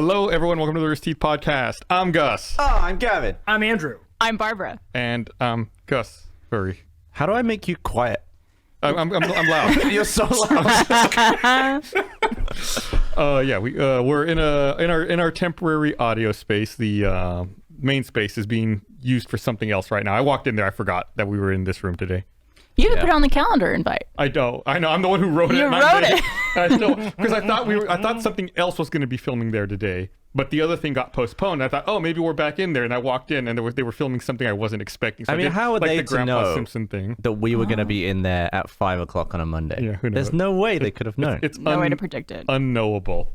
Hello, everyone. Welcome to the Rooster Teeth podcast. I'm Gus. Oh, I'm Gavin. I'm Andrew. I'm Barbara. And Gus. Furry. How do I make you quiet? I'm loud. You're so loud. We're in our temporary audio space. The main space is being used for something else right now. I walked in there. I forgot that we were in this room today. You put it on the calendar invite. I know. I'm the one who wrote it. You wrote it. Because I thought something else was going to be filming there today, but the other thing got postponed. I thought, oh, maybe we're back in there, and I walked in, and they were filming something I wasn't expecting. So I mean, how are they the to Grandpa know Simpson thing that we were going to be in there at 5 o'clock on a Monday? Yeah, who knows? There's no way they could have known. It's No way to predict it. Unknowable.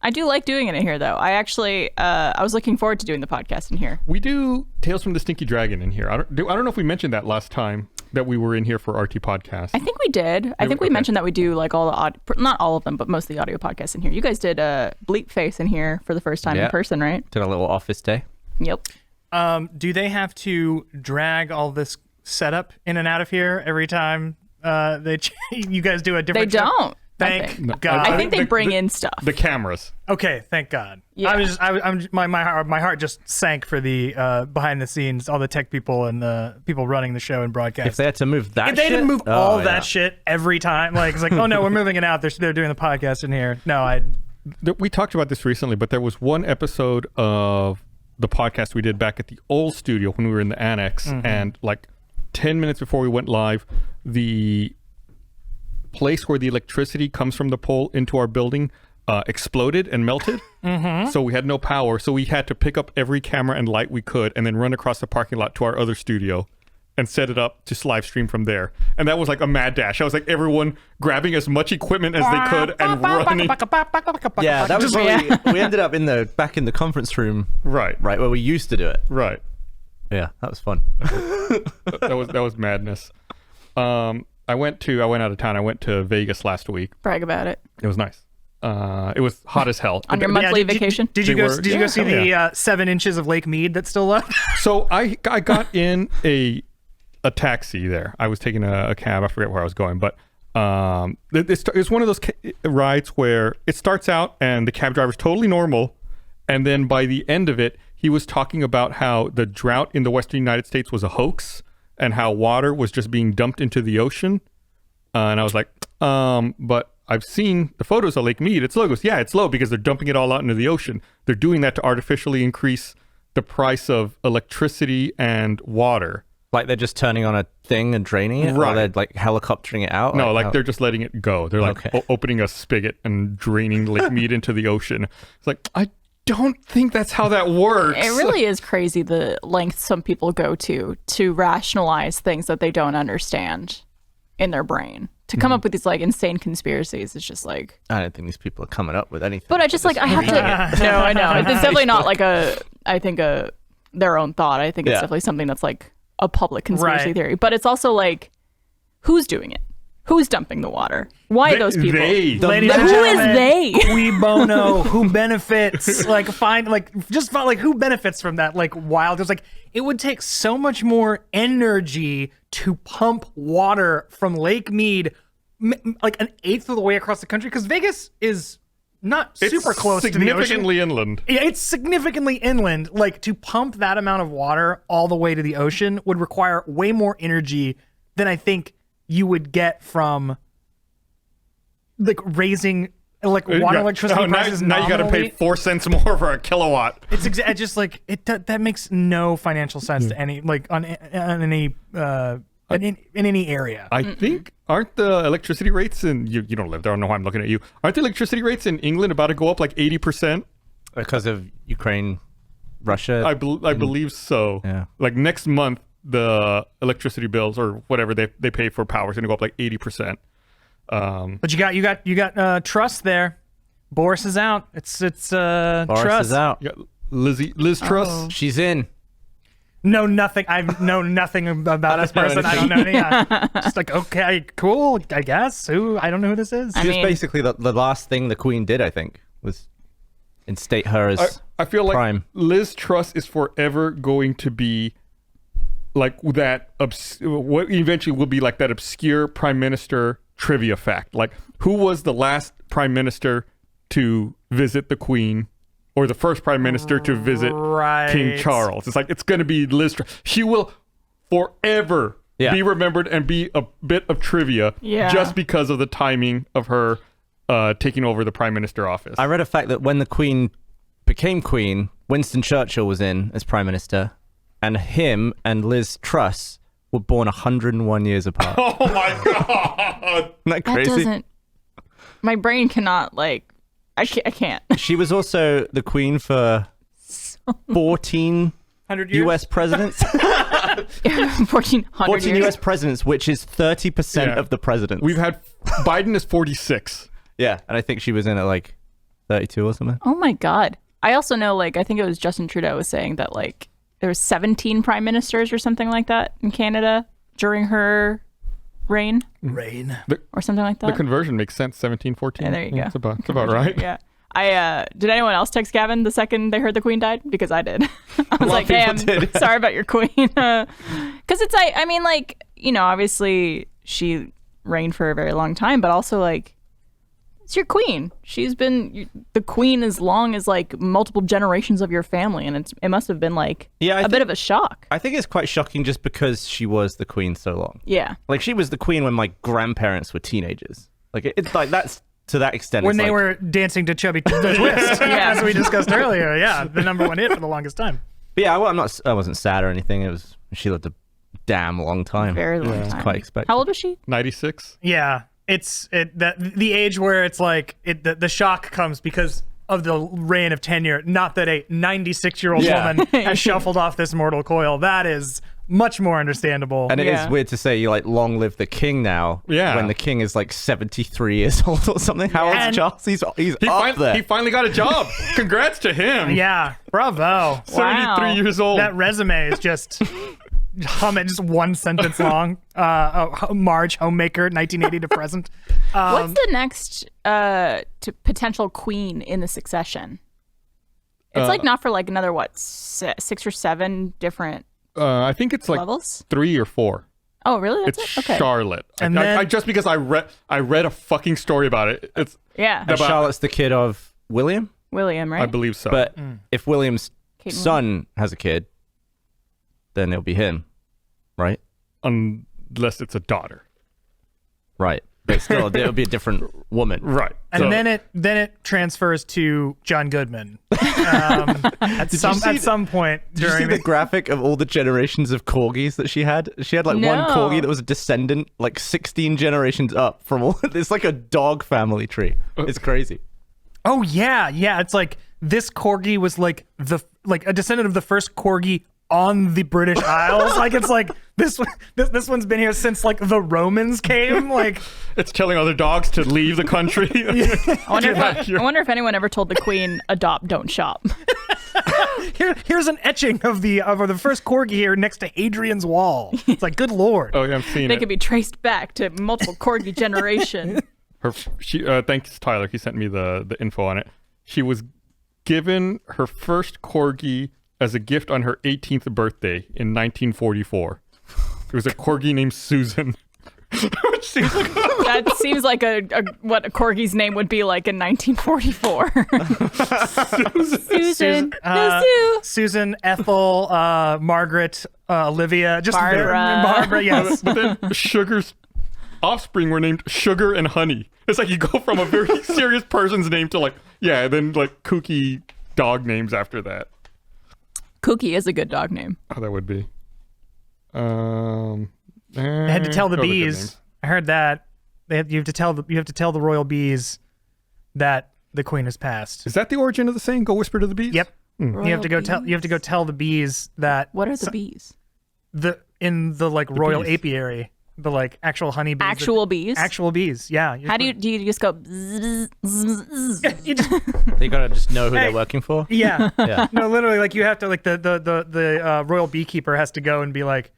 I do like doing it in here, though. I actually, I was looking forward to doing the podcast in here. We do Tales from the Stinky Dragon in here. I don't know if we mentioned that last time that we were in here for RT podcast. I think we did. I think we mentioned that we do like all the not all of them, but most of the audio podcasts in here. You guys did a Bleep Face in here for the first time in person, right? Did a little office day. Yep. Do they have to drag all this setup in and out of here every time you guys do a They different show? don't. Thank God. I think they bring in stuff. The cameras. Okay, thank God. Yeah. My heart just sank for the behind the scenes, all the tech people and the people running the show and broadcast. If they had to move that If they shit, didn't move all that shit every time, like it's like, oh no, we're moving it out. They're doing the podcast in here. No, We talked about this recently, but there was one episode of the podcast we did back at the old studio when we were in the annex, and like 10 minutes before we went live, the place where the electricity comes from the pole into our building exploded and melted. So we had no power. So we had to pick up every camera and light we could and then run across the parking lot to our other studio and set it up to live stream from there. And that was like a mad dash. I was like everyone grabbing as much equipment as they could and running. Yeah, that was we ended up back in the conference room. Right where we used to do it. Right. Yeah, that was fun. that was madness. I went out of town. I went to Vegas last week. Brag about it. It was nice. It was hot as hell. On your monthly vacation? Did you go see the 7 inches of Lake Mead that's still left? So I got in a taxi there. I was taking a cab. I forget where I was going, but it's one of those rides where it starts out and the cab driver's totally normal, and then by the end of it, he was talking about how the drought in the Western United States was a hoax and how water was just being dumped into the ocean. And I was like, but I've seen the photos of Lake Mead. It's low. He goes, yeah, it's low because they're dumping it all out into the ocean. They're doing that to artificially increase the price of electricity and water. Like they're just turning on a thing and draining it? Right. Or they're like helicoptering it out? No, like they're just letting it go. They're like opening a spigot and draining Lake Mead into the ocean. It's like, I don't think that's how that works. It really is crazy the lengths some people go to rationalize things that they don't understand in their brain. To come up with these like insane conspiracies is just like, I don't think these people are coming up with anything. but I just like I have to no, I know. It's definitely not like their own thought. I think it's definitely something that's like a public conspiracy theory. But it's also like, who's doing it? Who's dumping the water? Why those people? They. Ladies and Who gentlemen, is they? Cui bono? Who benefits? Like find who benefits from that? Like wild. It's like it would take so much more energy to pump water from Lake Mead, like an eighth of the way across the country, because Vegas is not super close to the ocean. Significantly inland. Yeah, it's significantly inland. Like to pump that amount of water all the way to the ocean would require way more energy than I think you would get from like raising like water electricity prices. Now you got to pay 4 cents more for a kilowatt. It's just like that makes no financial sense to any like on any in any area. I think aren't the electricity rates in you don't live there? I don't know why I'm looking at you. Aren't the electricity rates in England about to go up like 80%? Because of Ukraine, Russia? I believe so. Yeah. Like next month, the electricity bills or whatever they pay for power is going to go up like 80%. But you got trust there. Boris is out. It's Boris trust. is out. You got Liz Truss. She's in. Know nothing. I know nothing about this person. I don't know any. Just like, okay, cool. I guess. I don't know who this is. She's basically the last thing the Queen did, I think, was instate her as I feel like prime. Liz Truss is forever going to be like that. What eventually will be like that obscure prime minister trivia fact. Like, who was the last prime minister to visit the Queen or the first prime minister to visit King Charles. It's like, it's going to be Liz Truss. She will forever be remembered and be a bit of trivia just because of the timing of her taking over the prime minister office. I read a fact that when the Queen became Queen, Winston Churchill was in as prime minister, and him and Liz Truss were born 101 years apart. Oh my God. Isn't that crazy? My brain cannot, like, I can't. She was also the Queen for 14 U.S. presidents. 1400 years. U.S. presidents, which is 30% of the presidents. We've had Biden is 46. Yeah, and I think she was in at like 32 or something. Oh my God. I also know, like, I think it was Justin Trudeau was saying that, like, there was 17 prime ministers or something like that in Canada during her reign. Or something like that. The conversion makes sense, 1714. Yeah, there you go. It's about right. Yeah. Did anyone else text Gavin the second they heard the Queen died? Because I did. I was like, hey, I'm sorry about your Queen. Because it's like, I mean, like, you know, obviously she reigned for a very long time, but also, like, it's your Queen. She's been the Queen as long as, like, multiple generations of your family, and it must have been, like, a bit of a shock. I think it's quite shocking just because she was the Queen so long. Yeah. Like, she was the Queen when my grandparents were teenagers. Like, it's like, that's to that extent. When they were dancing to Chubby Twist, as we discussed earlier. Yeah, the #1 hit for the longest time. But yeah, well, I wasn't sad or anything. It was, she lived a damn long time. Very long time. It's quite expected. How old was she? 96. Yeah, it's the age where it's like the shock comes because of the reign of tenure. Not that a 96-year-old woman has shuffled off this mortal coil. That is much more understandable. And it is weird to say you like long live the king now. Yeah. When the king is like 73 years old or something. How old's Charles? He's up there. He finally got a job. Congrats to him. Yeah. Bravo. 73 years old. That resume is just just one sentence long. Marge, homemaker, 1980 to present. What's the next potential queen in the succession? It's like not for like another, 6 or 7 different I think it's like levels? 3 or 4. Oh, really? That's it's okay. Charlotte. And I just because I read a fucking story about it. It's And Charlotte's the kid of William? William, right? I believe so. But if William's son has a kid, then it'll be him, right? Unless it's a daughter. Right. But still, it'll be a different woman. Right. And then it transfers to John Goodman at some point. Did you see the graphic of all the generations of corgis that she had? She had like one corgi that was a descendant, like 16 generations up from all. It's like a dog family tree. It's crazy. Oh yeah. It's like this corgi was like a descendant of the first corgi on the British Isles. Like it's like this one's been here since like the Romans came. Like it's telling other dogs to leave the country. I wonder if anyone ever told the Queen, adopt, don't shop. Here's an etching of the first corgi here next to Hadrian's Wall. It's like, good Lord. Oh yeah, I've seen it. They could be traced back to multiple corgi generation. Thanks Tyler. He sent me the info on it. She was given her first corgi as a gift on her 18th birthday in 1944. It was a corgi named Susan. Which seems like that seems like what a corgi's name would be like in 1944. Susan, Ethel, Margaret, Olivia, just Barbara. Yes. But then Sugar's offspring were named Sugar and Honey. It's like you go from a very serious person's name to then like kooky dog names after that. Kooky is a good dog name. Oh, that would be. They had to tell the bees. I heard that you have to tell the royal bees that the Queen has passed. Is that the origin of the saying? Go whisper to the bees. Yep. You have to go tell the bees that. What are the bees? In the royal apiary. The like actual honey bees. Actual bees? Actual bees, yeah. How do you just go bzz, bzz, bzz? They gotta just know who they're working for? Yeah. Yeah. No, literally, like you have to the royal beekeeper has to go and be like,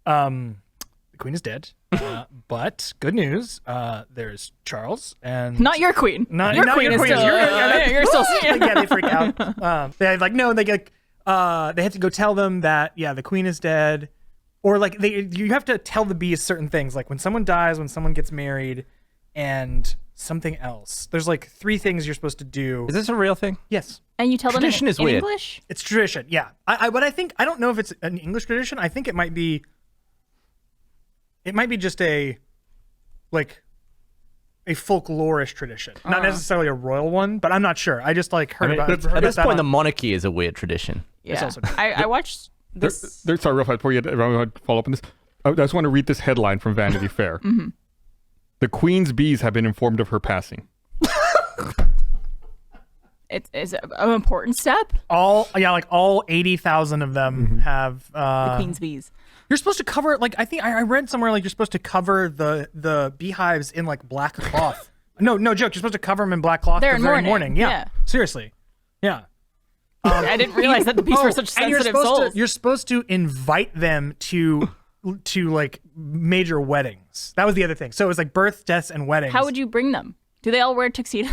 the Queen is dead. But good news, there's Charles and not your Queen. Not your Queen is still you're still yeah, they freak out. They have to go tell them that the Queen is dead. Or you have to tell the bees certain things, like when someone dies, when someone gets married, and something else. There's like 3 things you're supposed to do. Is this a real thing? Yes. And you tell them Tradition is in weird. English? It's tradition, yeah. But I don't know if it's an English tradition. I think it might be just a folklorish tradition, not necessarily a royal one. But I'm not sure. I just like heard about it. At this point, the monarchy is a weird tradition. Yeah. also true. I watched this. Sorry, real fast, before you follow up on this, I just want to read this headline from Vanity Fair. The Queen's bees have been informed of her passing. It's an important step. All 80,000 of them have The Queen's bees. You're supposed to cover it, like, I think I read somewhere, like, you're supposed to cover the beehives in, like, black cloth. No joke. You're supposed to cover them in black cloth They're the very morning. morning. Yeah. Seriously. Yeah. I didn't realize that the bees were such and sensitive souls. you're supposed to invite them to like major weddings. That was the other thing. So it was like births, deaths, and weddings. How would you bring them? Do they all wear tuxedos?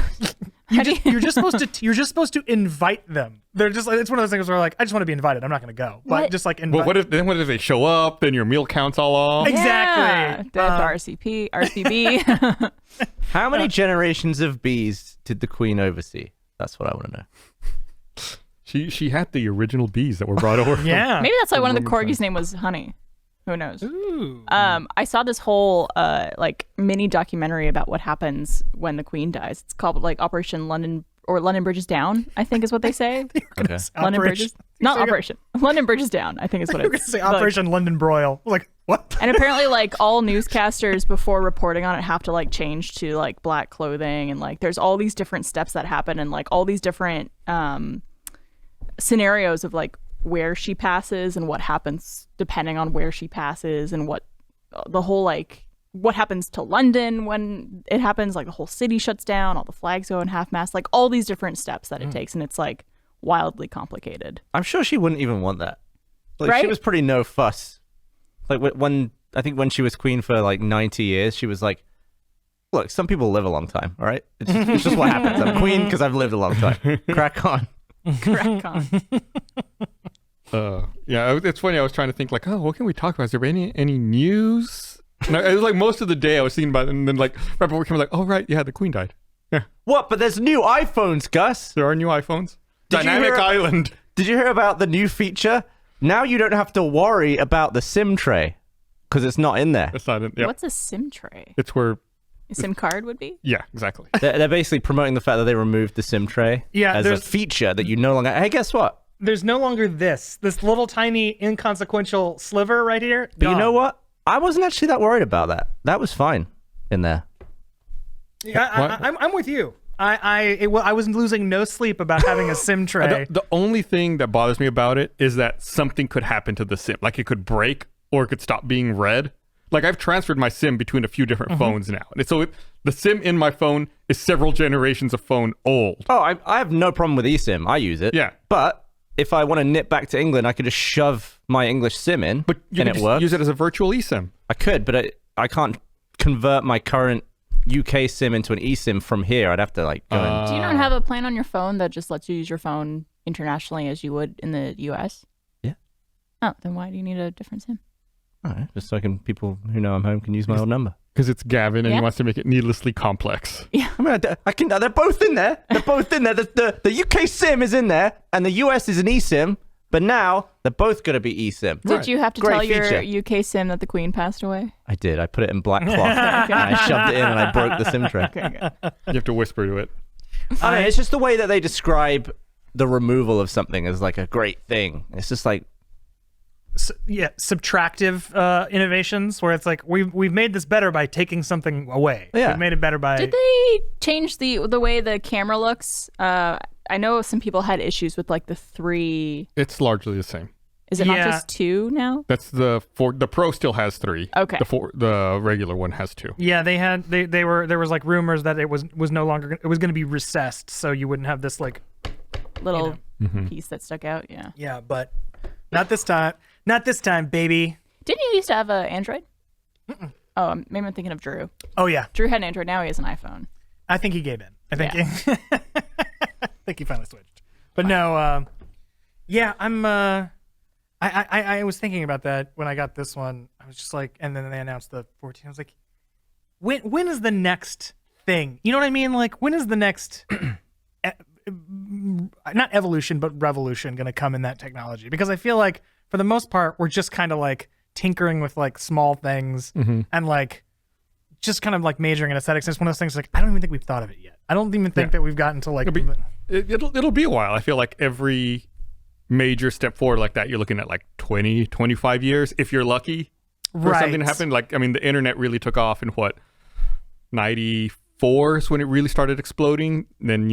You're just supposed to invite them. They're just like, it's one of those things where like, I just want to be invited. I'm not going to go. But What? just like invite. But what if they show up? Then your meal counts all off. Exactly. Yeah. RCB. How many generations of bees did the Queen oversee? That's what I want to know. She had the original bees that were brought over. Yeah. Maybe that's why one of the corgis' name was Honey. Who knows? Ooh. I saw this whole like mini documentary about what happens when the Queen dies. It's called like Operation London or London Bridges Down, I think is what they say. Okay. London Bridges, not Operation. London Bridges Down, I think is what You're it's. gonna say Operation London Broil. Like what? And apparently, like all newscasters before reporting on it have to like change to like black clothing, and like there's all these different steps that happen, and like all these different scenarios of like where she passes and what happens depending on where she passes, and what the whole like what happens to London when it happens, like the whole city shuts down, all the flags go in half mast, like all these different steps that it takes, and it's like wildly complicated. I'm sure she wouldn't even want that. Like Right? she was pretty no fuss. Like when I think when she was queen for like 90 years, she was like, "Look, some people live a long time. All right, it's just what happens. I'm queen because I've lived a long time. Crack on." Crack on. Yeah, it's funny. I was trying to think like, oh, what can we talk about? Is there any news? And it was like most of the day I was thinking about it, and then like right before we came, like, oh right, yeah, the Queen died. Yeah, What? But there's new iPhones, Gus. there are new iPhones. Did you Dynamic hear- Island. Did you hear about the new feature? Now you don't have to worry about the SIM tray because it's not in there. That's not it. Yeah, What's a SIM tray? it's where. A SIM card would be? Yeah, exactly. They're basically promoting the fact that they removed the SIM tray Yeah, as a there's- feature that you no longer. Hey, guess what? There's no longer this little tiny inconsequential sliver right here. But you Gone. know what? I wasn't actually that worried about that. That was fine in there. I'm with you. I was losing no sleep about having a SIM tray. The only thing that bothers me about it is that something could happen to the SIM. Like it could break or it could stop being read. Like I've transferred my SIM between a few different phones now. And so the SIM in my phone is several generations of phone old. Oh, I have no problem with eSIM. I use it. Yeah. But if I want to nip back to England, I could just shove my English SIM in, But you and can it just works. use it as a virtual eSIM. I could, but I can't convert my current UK SIM into an eSIM from here. I'd have to like go and... Do you not have a plan on your phone that just lets you use your phone internationally as you would in the US? Yeah. Oh, then why do you need a different SIM? All right, just so people who know I'm home can use my old number. Because it's Gavin and Yeah. he wants to make it needlessly complex. I mean, I can. They're both in there. They're both in there. The UK SIM is in there, and the US is an eSIM. But now they're both going to be eSIM. Did you have to Great tell feature. your UK SIM that the Queen passed away? I did. I put it in black cloth, and I shoved it in, and I broke the SIM tray. You have to whisper to it. I don't know, it's just the way that they describe the removal of something as like a great thing. It's just like, Subtractive innovations where it's like we've made this better by taking something away. Yeah. We've made it better by. Did they change the way the camera looks? I know some people had issues with like the 3. It's largely the same. Is it not Yeah. just 2 now? That's the Pro still has 3. Okay. The regular one has 2. Yeah, there was like rumors that it was no longer it was going to be recessed, so you wouldn't have this like Little piece that stuck out. Yeah. yeah, but not this time. Not this time, baby. Didn't you used to have an Android? Oh, maybe I'm thinking of Drew. Oh yeah, Drew had an Android. Now he has an iPhone. I think he gave in. I think Yeah. I think he finally switched. But no, yeah, I'm. I was thinking about that when I got this one. I was just like, and then they announced the 14. I was like, when is the next thing? You know what I mean? Like, when is the next, not evolution, but revolution going to come in that technology? Because I feel like for the most part, we're just kind of like tinkering with like small things and like just kind of like majoring in aesthetics. It's one of those things like, I don't even think we've thought of it yet. I don't even think that we've gotten to like... It'll be a while. I feel like every major step forward like that, you're looking at like 20, 25 years, if you're lucky, for something to happen. Like, I mean, the internet really took off in 94 is when it really started exploding. Then,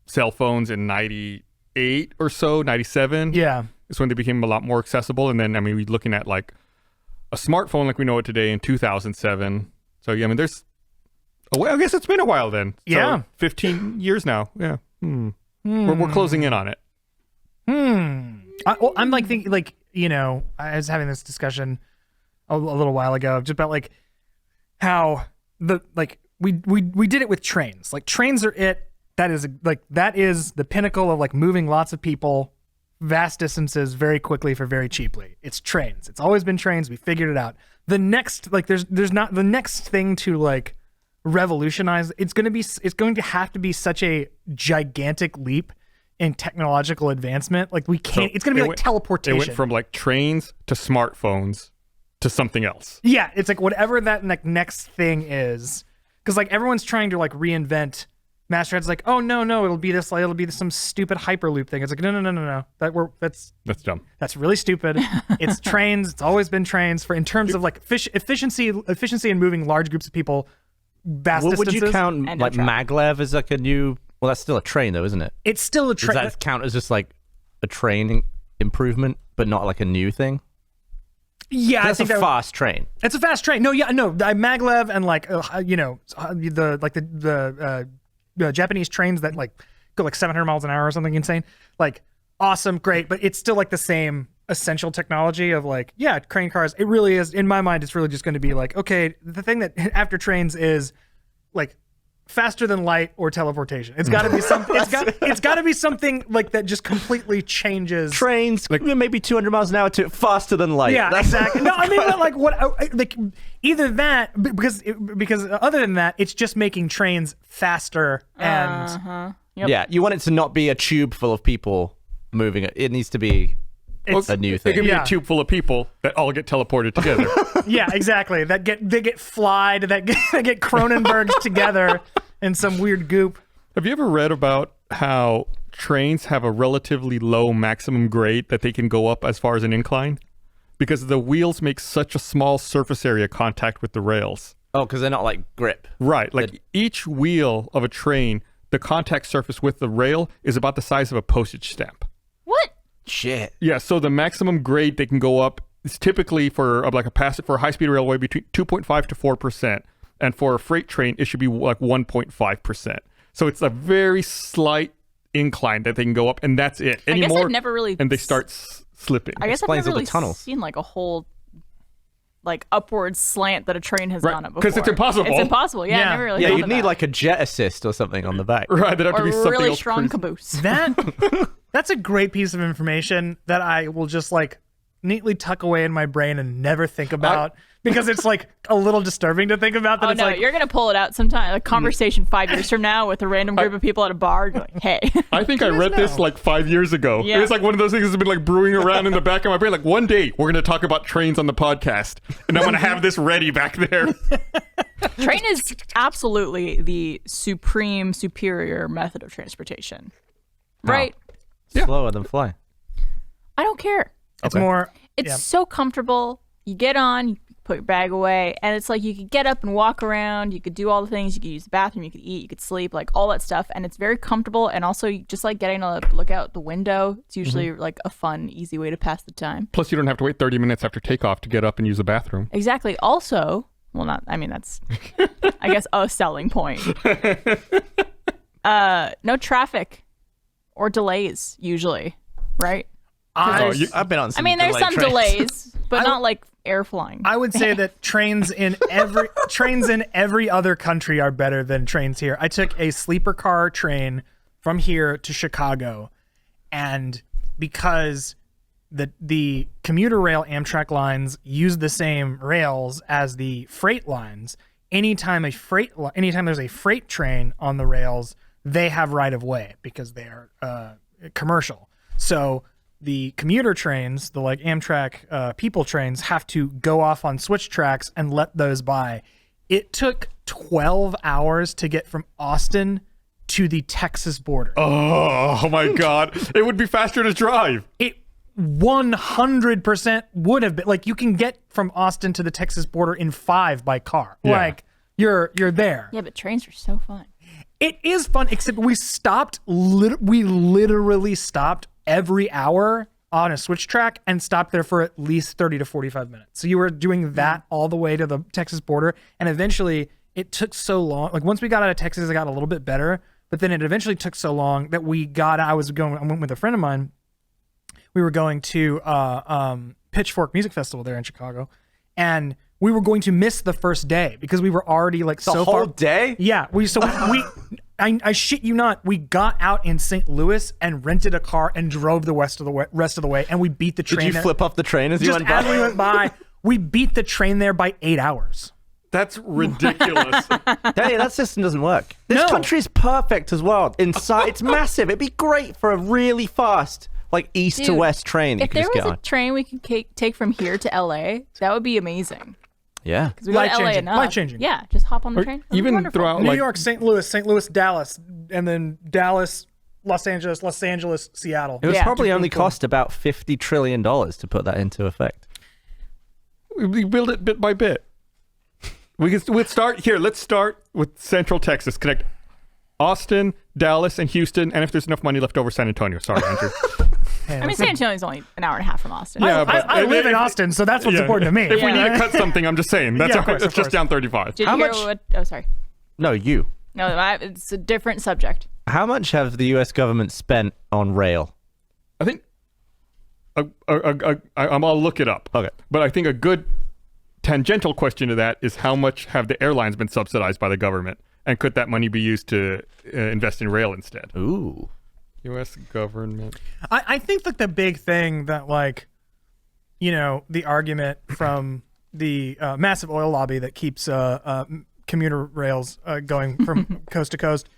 cell phones in 98 or so, 97. Yeah. Is when they became a lot more accessible. And then, I mean, we're looking at like a smartphone like we know it today in 2007. So, yeah, I mean, I guess it's been a while then. Yeah. So 15 years now. Yeah. We're closing in on it. I'm like thinking, like, I was having this discussion a little while ago just about like how we did it with trains. Like, trains are it. That is the pinnacle of like moving lots of people vast distances very quickly for very cheaply. It's trains. It's always been trains. We figured it out. The next, like, there's not the next thing to like revolutionize. It's going to have to be such a gigantic leap in technological advancement. Like, we can't. It's going to be like teleportation. It went from like trains to smartphones to something else. Yeah, it's like whatever that next thing is, because like everyone's trying to like reinvent. Masterhead's like, oh no, it'll be some stupid hyperloop thing. It's like, no. That's dumb. That's really stupid. It's trains. It's always been trains in terms of like efficiency in moving large groups of people vast distances. Would you count like maglev as like a new? Well, that's still a train though, isn't it? It's still a train. Does that count as just like a train improvement, but not like a new thing? Yeah, that's a fast train. It's a fast train. No, maglev and like the Japanese trains that like go like 700 miles an hour or something insane. Like, awesome, great, but it's still like the same essential technology of like, yeah, crane cars. It really is, in my mind, it's really just going to be like, okay, the thing that after trains is like faster than light or teleportation. It's got to be something. It's got to be something like that just completely changes. Trains, like maybe 200 miles an hour to faster than light. Yeah, exactly. No, I mean, like what? Like either that, because other than that, it's just making trains faster and. Yep. Yeah, you want it to not be a tube full of people moving it. It needs to be a new thing. It can be a tube full of people that all get teleported together. Yeah, exactly. They get flied. They get Cronenberged together in some weird goop. Have you ever read about how trains have a relatively low maximum grade that they can go up as far as an incline? Because the wheels make such a small surface area contact with the rails. Oh, because they're not like grip. Right. Like each wheel of a train, the contact surface with the rail is about the size of a postage stamp. What? Shit. Yeah, so the maximum grade they can go up is typically for a high-speed railway between 2.5 to 4%, and for a freight train it should be like 1.5%. So it's a very slight incline that they can go up, and that's it. I guess I've never really and they start slipping. I guess I've never really seen like a whole like upward slant that a train has gone up before. Because it's impossible. It's impossible. Yeah, I never really thought you'd of need that. like a jet assist or something on the back. Right, there'd have to be something really else strong crazy. caboose. That's a great piece of information that I will just like neatly tuck away in my brain and never think about because it's like a little disturbing to think about. That it's like, you're gonna pull it out sometime. A conversation 5 years from now with a random group of people at a bar. You're like, hey. I think I read this like 5 years ago. Yeah. It was like one of those things that's been like brewing around in the back of my brain. Like one day we're gonna talk about trains on the podcast, and I'm gonna have this ready back there. Train is absolutely the superior method of transportation, right? Slower than fly. I don't care. it's more. It's so comfortable. You get on, you put your bag away, and it's like you could get up and walk around. You could do all the things. You could use the bathroom. You could eat. You could sleep. Like all that stuff, and it's very comfortable. And also, just like getting to look out the window, it's usually like a fun, easy way to pass the time. Plus, you don't have to wait 30 minutes after takeoff to get up and use the bathroom. Exactly. Also, that's I guess a selling point. No traffic or delays usually, right? I've been on some there's some trains. delays, but not like air flying. I would say that trains in every other country are better than trains here. I took a sleeper car train from here to Chicago, and because the commuter rail Amtrak lines use the same rails as the freight lines, anytime there's a freight train on the rails, they have right of way because they are commercial. So the commuter trains, the like Amtrak people trains, have to go off on switch tracks and let those by. It took 12 hours to get from Austin to the Texas border. Oh my God. It would be faster to drive. It 100% would have been. Like, you can get from Austin to the Texas border in 5 by car. Yeah. Like, you're there. Yeah, but trains are so fun. It is fun, except we literally stopped every hour on a switch track and stopped there for at least 30 to 45 minutes. So you were doing that all the way to the Texas border. And eventually it took so long. Like, once we got out of Texas, it got a little bit better, but then it eventually took so long that I went with a friend of mine. We were going to Pitchfork Music Festival there in Chicago, and we were going to miss the first day because we were already like The whole day? Yeah, I shit you not, we got out in St. Louis and rented a car and drove the rest of the way, and we beat the train. Did you there. flip off the train as you Just went by? as we went by, we beat the train there by 8 hours. That's ridiculous. Hey, that system doesn't work. This No. country is perfect as well. Inside, it's massive. It'd be great for a really fast, like east to Dude, west train. If you could there just was get a on. train we could take from here to LA, that would be amazing. Yeah. Because we go to LA Life-changing, enough. life-changing. Yeah, just hop on the Or train. That'd be even wonderful. throughout New like York, St. Louis, Dallas, and then Dallas, Los Angeles, Seattle. It was Yeah. probably only Cool. cost about $50 trillion to put that into effect. we build it bit by bit. We'd start here. Let's start with Central Texas. Connect Austin, Dallas, and Houston, and if there's enough money left over, San Antonio. Sorry, Andrew. Hey, I mean, San Antonio's only an hour and a half from Austin. Yeah, but I live in Austin, so that's what's Yeah. important to me. If we need to cut something, I'm just saying. That's Yeah, of course, it's of just course. down 35. Did How you hear much- what? Oh, sorry. No, you. No, it's a different subject. How much have the U.S. government spent on rail? I think I'll look it up. Okay. But I think a good tangential question to that is how much have the airlines been subsidized by the government, and could that money be used to invest in rail instead? Ooh. U.S. government. I think that the big thing that, like, you know, the argument from the massive oil lobby that keeps commuter rails going from coast to coast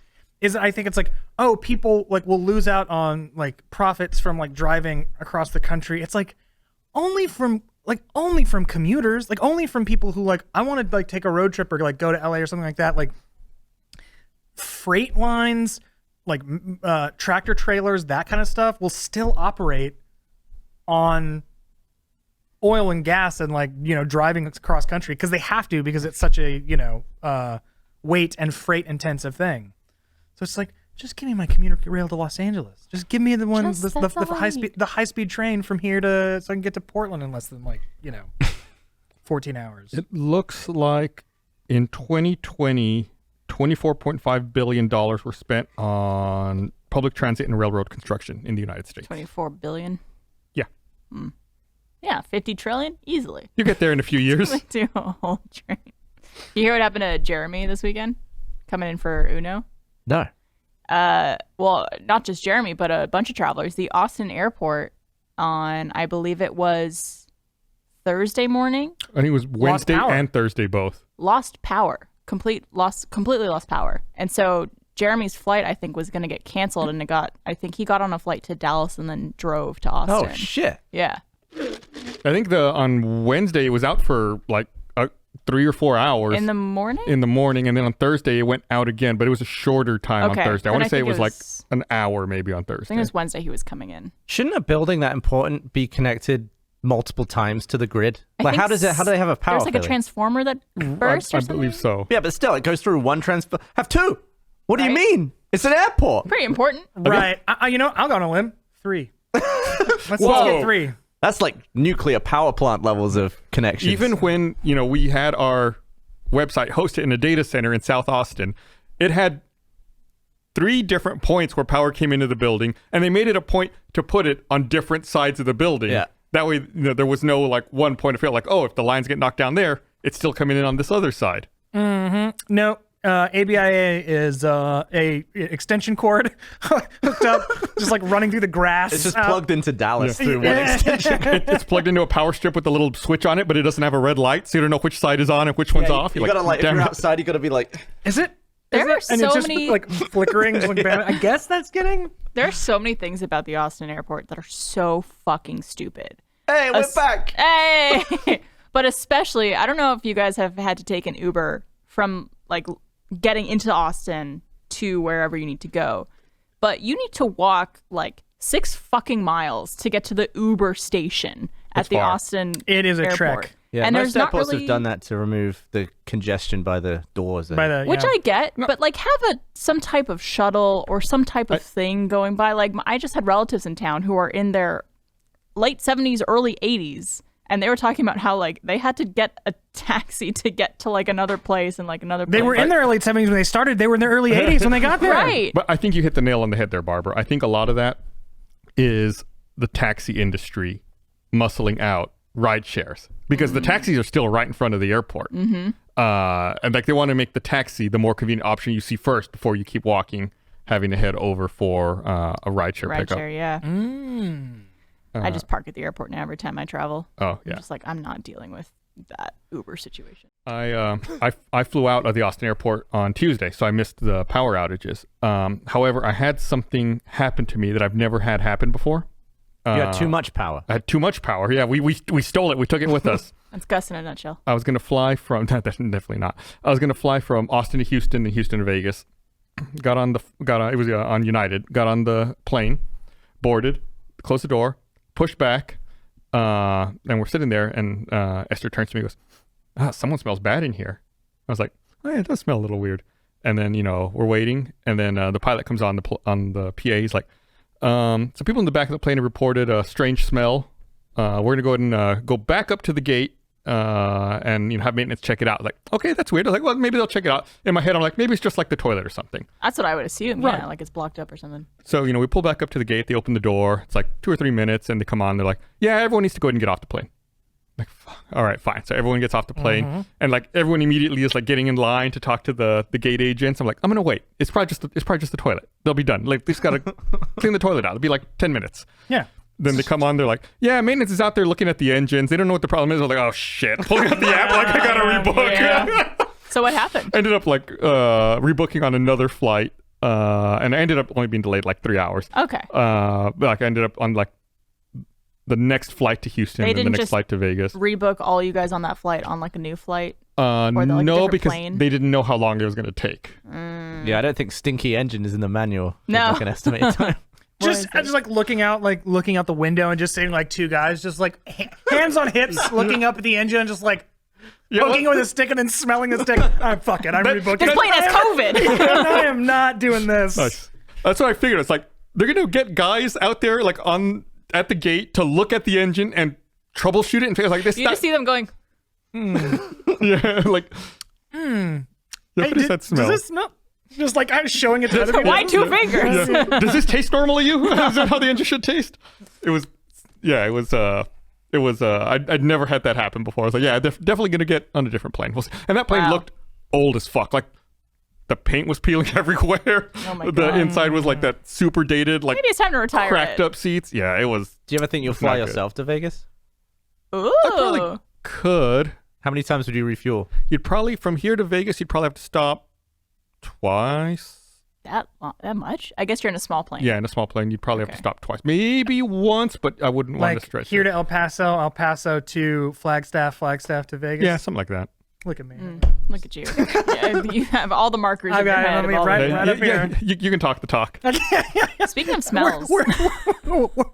is, I think it's like, oh, people like will lose out on like profits from like driving across the country. It's like only from commuters, like only from people who like, I want to like take a road trip or like go to LA or something like that. Like freight lines, like tractor trailers, that kind of stuff will still operate on oil and gas and like, you know, driving across country because they have to, because it's such a, you know, weight and freight intensive thing. So it's like, just give me my commuter rail to Los Angeles. Just give me the one, Just- the that's all I high speed train from here to, so I can get to Portland in less than like, you know, 14 hours. It looks like in 2020, $24.5 billion were spent on public transit and railroad construction in the United States. 24 billion. Yeah. Yeah, 50 trillion easily. You get there in a few years. Like do a whole train. You hear what happened to Jeremy this weekend? Coming in for Uno. No. Well, not just Jeremy, but a bunch of travelers. The Austin airport on, I believe it was Thursday morning, I think it was Wednesday power. and Thursday both. lost power. Completely lost power. And so Jeremy's flight, I think, was going to get canceled, and I think he got on a flight to Dallas and then drove to Austin. Oh, shit. Yeah. I think on Wednesday it was out for like 3 or 4 hours In the morning? in the morning, and then on Thursday it went out again, but it was a shorter time Okay, on Thursday. I then want I to say it think was it like was- an hour maybe on I Thursday. think it was Wednesday he was coming in. Shouldn't a building that important be connected multiple times to the grid? I Like, think how do they have a power There's like a failure? transformer that burst I or something? believe so. Yeah, but still, it goes through one transfer. Have two. What do you Right? mean? It's an airport. Pretty important. Right. You know, I'll go on a limb. 3. Let's Whoa. get 3. That's like nuclear power plant levels of connections. Even when, you know, we had our website hosted in a data center in South Austin, it had 3 different points where power came into the building, and they made it a point to put it on different sides of the building. Yeah. That way, you know, there was no like one point of failure, like, oh, if the lines get knocked down there, it's still coming in on this other side. No, ABIA is a extension cord hooked up, just like running through the grass. It's just plugged into Dallas through one extension. It's plugged into a power strip with a little switch on it, but it doesn't have a red light, so you don't know which side is on and which one's off. You gotta like, if damn you're it. outside, you gotta be like, Is it? There are And so it's just many. like flickering. Just like I guess that's getting. There are so many things about the Austin airport that are so fucking stupid. hey, we're back. Hey, but especially, I don't know if you guys have had to take an Uber from like getting into Austin to wherever you need to go, but you need to walk like 6 fucking miles to get to the Uber station at the far. Austin. It is a airport. trek. Yeah, and most there's not airports really, have done that to remove the congestion by the doors. which I get, but like have some type of shuttle or some type of thing going by. Like I just had relatives in town who are in their late 70s, early 80s, and they were talking about how like they had to get a taxi to get to like another place and like another place. They were in their late 70s when they started. They were in their early 80s when they got there. Right. But I think you hit the nail on the head there, Barbara. I think a lot of that is the taxi industry muscling out ride shares because the taxis are still right in front of the airport. And like they want to make the taxi the more convenient option you see first before you keep walking, having to head over for a ride share pickup. Rideshare, yeah. I just park at the airport now every time I travel. Oh, I'm yeah. just like, I'm not dealing with that Uber situation. I flew out of the Austin airport on Tuesday, so I missed the power outages. However, I had something happen to me that I've never had happen before. You had too much power. I had too much power. Yeah, we stole it. We took it with us. That's Gus in a nutshell. I was going to fly from, definitely not. I was going to fly from Austin to Houston and Houston to Vegas. It was on United. Got on the plane, boarded, closed the door, pushed back, and we're sitting there. And Esther turns to me and goes, "Someone smells bad in here." I was like, "Oh yeah, it does smell a little weird." And then we're waiting, and then the pilot comes on the PA. He's like, "So people in the back of the plane have reported a strange smell. We're gonna go ahead and go back up to the gate and have maintenance check it out." Like, okay, that's weird. I was like, well, maybe they'll check it out. In my head, I'm like, maybe it's just like the toilet or something. That's what I would assume. Right. Yeah, like it's blocked up or something. So we pull back up to the gate. They open the door. It's like 2 or 3 minutes, and they come on. They're like, "Yeah, everyone needs to go ahead and get off the plane." Like, all right, fine. So everyone gets off the plane, and like everyone immediately is like getting in line to talk to the gate agents. I'm like, I'm gonna wait. It's probably just the toilet. They'll be done. Like they just gotta clean the toilet out. It'll be like 10 minutes. Yeah. Then they come on. They're like, "Yeah, maintenance is out there looking at the engines. They don't know what the problem is." I'm like, "Oh shit!" Pulling out the app, like I gotta rebook. Yeah. So what happened? Ended up like rebooking on another flight, and I ended up only being delayed like 3 hours. Okay. Like I ended up on like the next flight to Houston They and the didn't next just flight to Vegas. Rebook all you guys on that flight on like a new flight? No, different because plane? they didn't know how long it was going to take. Yeah, I don't think stinky engine is in the manual. No. Like an estimated time. Just like looking out the window and just seeing like 2 guys just like hands on hips looking up at the engine and just like poking with a stick and then smelling the stick. I'm fucking. I'm rebooking. This plane has COVID. I am not doing this. Nice. That's what I figured. It's like they're going to get guys out there like at the gate to look at the engine and troubleshoot it and figure like this. You just see them going, Yeah, like. Yeah, what does that smell? Does this smell? Just like I'm showing it to other people. why 2 fingers? Yeah. Does this taste normal to you? Is that how the engine should taste? It was. I'd never had that happen before. I was like, yeah, definitely gonna get on a different plane. We'll see. And that plane Wow. looked old as fuck. Like the paint was peeling everywhere. Oh my The God. inside was like that super dated, like Maybe it's time to retire cracked it. up seats. Yeah, it was. Do you ever think you'll fly Not good. yourself to Vegas? Ooh. probably- Could How many times would you refuel? you'd probably from here to Vegas? You'd probably have to stop twice. That much? I guess you're in a small plane. Yeah, in a small plane, you'd probably have to Okay. stop twice, maybe once, but I wouldn't want Like to stretch here it. to El Paso to Flagstaff to Vegas. Yeah, something like that. Look at me. Look at you. Yeah, you have all the markers I in your got it. head. Let me of all write the- it right up here. You can talk the talk. Speaking of smells,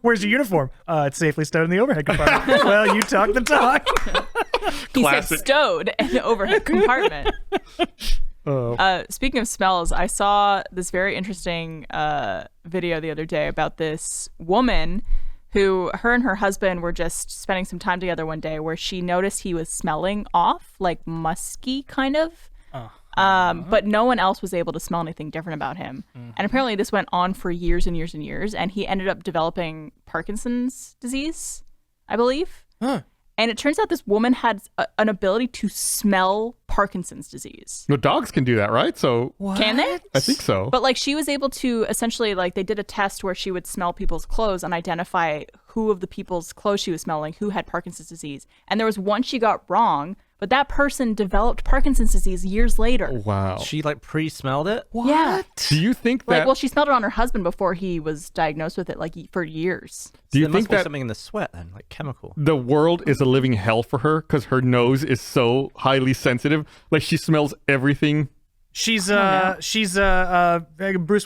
Where's your uniform? It's safely stowed in the overhead compartment. Well, you talk the talk. he Classic. said stowed in the overhead compartment. Oh. Speaking of smells, I saw this very interesting video the other day about this woman who, her and her husband were just spending some time together one day where she noticed he was smelling off, like musky kind of. But no one else was able to smell anything different about him. And apparently this went on for years and years and years, and he ended up developing Parkinson's disease, I believe. And it turns out this woman had an ability to smell Parkinson's disease. No, dogs can do that, right? So Can they? I think so. But like she was able to essentially like they did a test where she would smell people's clothes and identify who of the people's clothes she was smelling who had Parkinson's disease. And there was one she got wrong, but that person developed Parkinson's disease years later. Wow. She like pre-smelled it. Yeah. Do you think that? Like, well, she smelled it on her husband before he was diagnosed with it, like for years. do you There must think be that something in the sweat then, like chemical? the world is a living hell for her because her nose is so highly sensitive? Like she smells everything. She's Bruce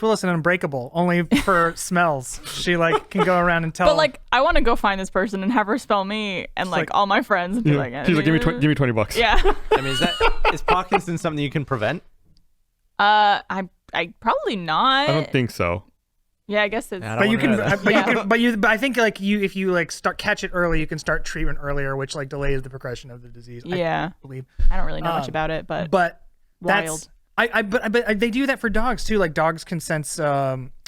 Willis in Unbreakable, only for smells. She like can go around and tell. But like, I want to go find this person and have her spell me and like all my friends and be like, She's like, give me $20. Yeah. I mean, is Parkinson's something you can prevent? I probably not. I don't think so. Yeah, I guess it's. Yeah, I but don't you wanna can, know that. but I think like if you like catch it early, you can start treatment earlier, which like delays the progression of the disease. Yeah. I believe. I don't really know much about it, but That's wild. but they do that for dogs too. Like dogs can sense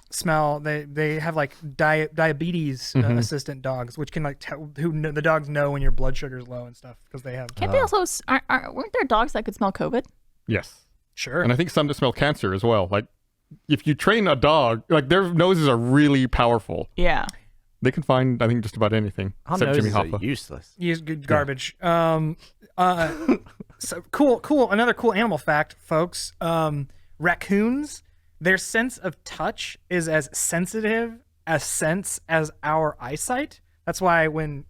smell. They have like diabetes assistant dogs, which can like tell the dogs know when your blood sugar is low and stuff because they have. Can't they also? Weren't there dogs that could smell COVID? Yes. Sure. And I think some to smell cancer as well. Like if you train a dog, like their noses are really powerful. Yeah. They can find, I think, just about anything. Our except Jimmy noses are Hoffa. useless. Use good garbage. So cool. Another cool animal fact, folks. Raccoons, their sense of touch is as sensitive as our eyesight. That's why when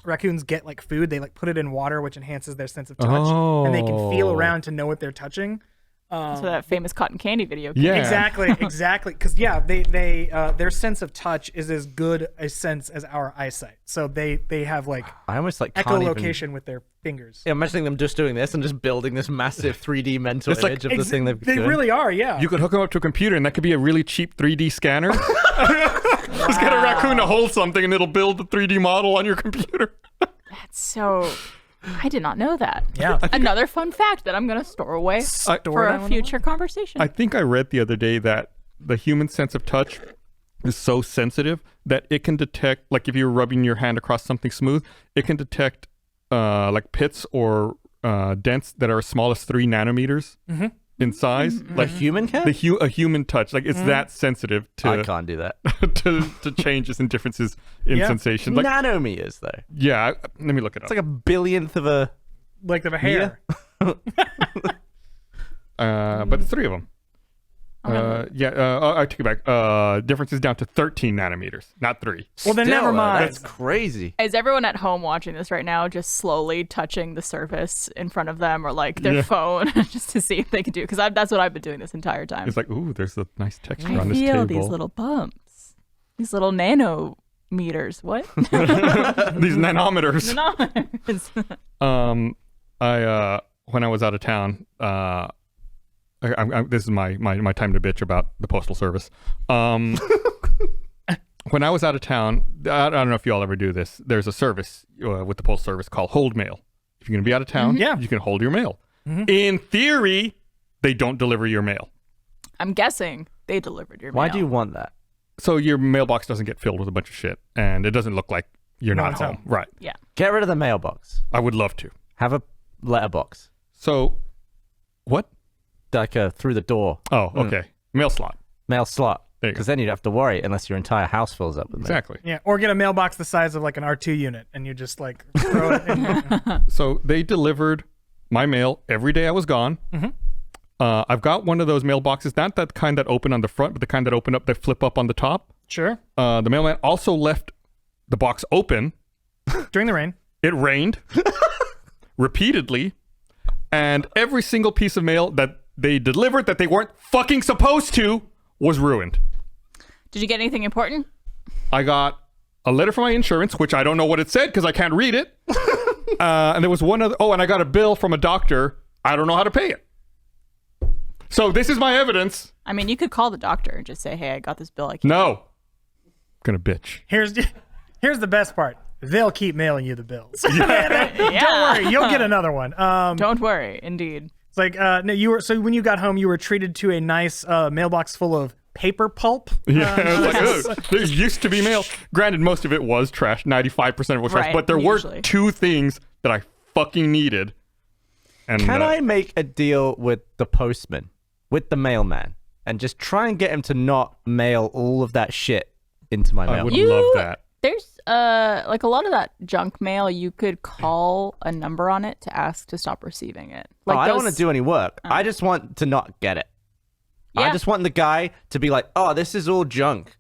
raccoons get like food, they like put it in water, which enhances their sense of touch, and they can feel around to know what they're touching. So that famous cotton candy video. Yeah. Exactly. Because they their sense of touch is as good a sense as our eyesight. So they have like I almost like can't even... echolocation with their fingers. Yeah, imagining them just doing this and just building this massive 3D mental image of the thing they've They doing. really are, yeah. You could hook them up to a computer, and that could be a really cheap 3D scanner. Just get a raccoon to hold something, and it'll build the 3D model on your computer. That's so. I did not know that. Yeah. Another fun fact that I'm going to store away for a future conversation. I think I read the other day that the human sense of touch is so sensitive that it can detect, like if you're rubbing your hand across something smooth, it can detect like pits or dents that are as small as 3 nanometers in size. Like human can? A human touch. Like it's that sensitive I to can't do that. to changes and differences in sensation. Like, Nanometers, though. It's yeah, let me look it up. like a billionth of a... like of a hair. But it's 3 of them. I take it back. Difference is down to 13 nanometers, not 3. Well, then never Still, mind. That's crazy. Is everyone at home watching this right now just slowly touching the surface in front of them or like their phone just to see if they can do it? Because that's what I've been doing this entire time. It's like, ooh, there's a nice texture I on this feel table. these little bumps, these little nanometers. What? These nanometers. Nanometers. When I was out of town, this is my time to bitch about the postal service. When I was out of town, I don't know if you all ever do this. There's a service with the postal service called Hold Mail. If you're going to be out of town, you can hold your mail. In theory, they don't deliver your mail. I'm guessing they delivered your mail. Why do you want that? So your mailbox doesn't get filled with a bunch of shit, and it doesn't look like you're not home. Right. Yeah. Get rid of the mailbox. I would love to. Have a letterbox. So, what? Like through the door. Oh, okay. Mail slot. Mail slot. There you go. Because then you'd have to worry unless your entire house fills up with mail. Exactly. Yeah, or get a mailbox the size of like an R2 unit, and you just like throw it in. So they delivered my mail every day I was gone. I've got one of those mailboxes, not that kind that open on the front, but the kind that open up, that flip up on the top. Sure. The mailman also left the box open. During the rain. It rained repeatedly, and every single piece of mail that they delivered that they weren't fucking supposed to was ruined. Did you get anything important? I got a letter from my insurance, which I don't know what it said because I can't read it. And there was one other. Oh, and I got a bill from a doctor. I don't know how to pay it. So this is my evidence. I mean, you could call the doctor and just say, "Hey, I got this bill. I can't." No. Gonna bitch. Here's the best part. They'll keep mailing you the bills. Yeah. Don't worry, you'll get another one. Don't worry. Indeed. It's like no, when you got home, you were treated to a nice mailbox full of paper pulp. Yeah, it's like, there used to be mail. Granted, most of it was trash. 95% of it was trash. Right, But there usually. were 2 things that I fucking needed. And Can I make a deal with the postman, with the mailman, and just try and get him to not mail all of that shit into my I mail? would love that. There's like a lot of that junk mail. You could call a number on it to ask to stop receiving it. Like I don't want to do any work. I just want to not get it. I Yeah. just want the guy to be like, "Oh, this is all junk,"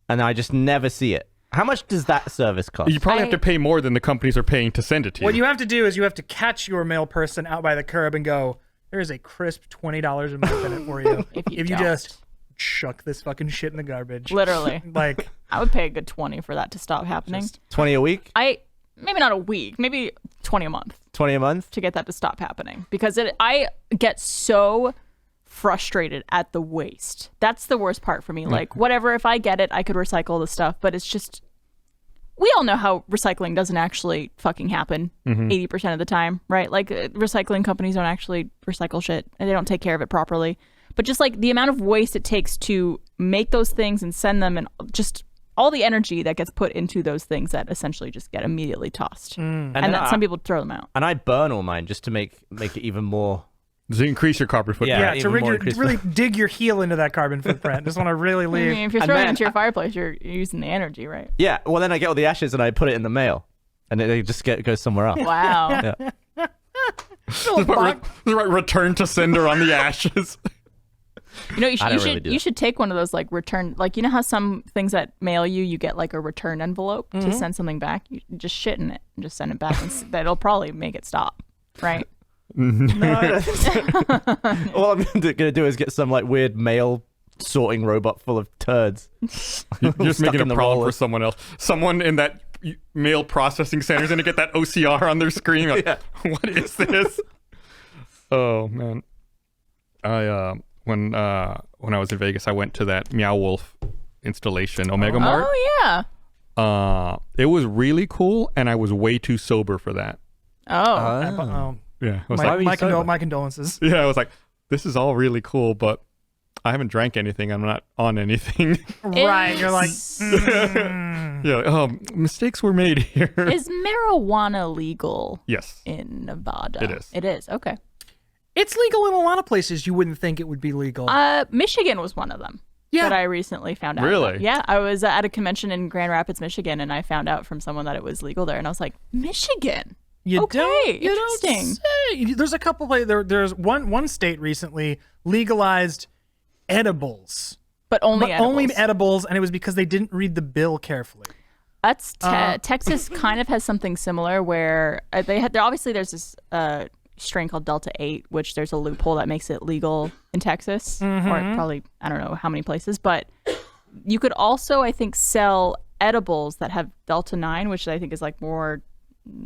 and I just never see it. How much does that service cost? You probably have to pay more than the companies are paying to send it to you. What you have to do is you have to catch your mail person out by the curb and go, there's a crisp $20 a month in it for you. If you if you don't. just chuck this fucking shit in the garbage. Literally. Like, I would pay a good 20 for that to stop happening. 20 a week? Maybe not a week, maybe 20 a month 20 a month? to get that to stop happening. Because I get so frustrated at the waste. That's the worst part for me. Like, whatever, if I get it, I could recycle the stuff, but it's just, we all know how recycling doesn't actually fucking happen 80% of the time, right? Like, recycling companies don't actually recycle shit and they don't take care of it properly. But just like the amount of waste it takes to make those things and send them, and just all the energy that gets put into those things that essentially just get immediately tossed. And that some people throw them out. And I burn all mine just to make it even more. Does it increase your carbon footprint? Yeah. to even more really dig your heel into that carbon footprint. Just want to really I leave. mean, if you're And throwing it then- into your fireplace, you're using the energy, right? Yeah, well, then I get all the ashes and I put it in the mail. And it just goes somewhere else. Wow. Yeah. Just put return to sender on the ashes. You know, you I don't really do you that. should take one of those like return, like, you know how some things that mail you get like a return envelope to send something back. You just shit in it and just send it back, and that'll probably make it stop, right? No, I don't think so. All I'm going to do is get some like weird mail sorting robot full of turds. You're just Stuck making in a the problem for rollers. someone else. Someone in that mail processing center is going to get that OCR on their screen. Like, what is this? Oh, man. When I was in Vegas, I went to that Meow Wolf installation, Omega Mart. Oh yeah. It was really cool, and I was way too sober for that. Oh. Yeah, I was My, like, my, my condolences. yeah, I was like, this is all really cool, but I haven't drank anything. I'm not on anything. Right. You're like, Yeah, mistakes were made here. Is marijuana legal Yes. in Nevada? It is. It is. Okay. it's legal in a lot of places you wouldn't think it would be legal. Michigan was one of them. Yeah. That I recently found out. Really? about. Yeah, I was at a convention in Grand Rapids, Michigan, and I found out from someone that it was legal there, and I was like, Michigan. You Okay, don't, you interesting. Don't say. There's a couple places. There's one state recently legalized edibles, But only but edibles. only edibles, and it was because they didn't read the bill carefully. That's Texas kind of has something similar where obviously there's this strain called Delta 8, which there's a loophole that makes it legal in Texas, or probably, I don't know how many places, but you could also, I think, sell edibles that have Delta 9, which I think is like more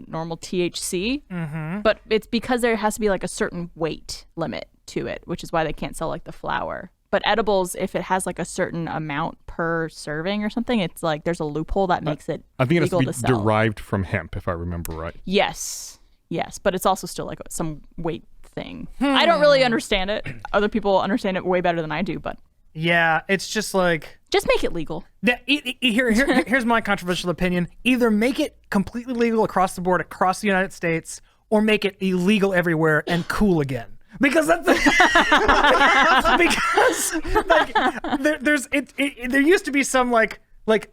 normal THC, but it's because there has to be like a certain weight limit to it, which is why they can't sell like the flower. But edibles, if it has like a certain amount per serving or something, it's like there's a loophole that makes it I think it has legal to be to sell. derived from hemp, if I remember right. Yes, but it's also still like some weight thing. I don't really understand it. Other people understand it way better than I do, but Yeah, it's just like just make it legal. here's my controversial opinion: either make it completely legal across the board across the United States, or make it illegal everywhere and cool again. Because that's because like there used to be some like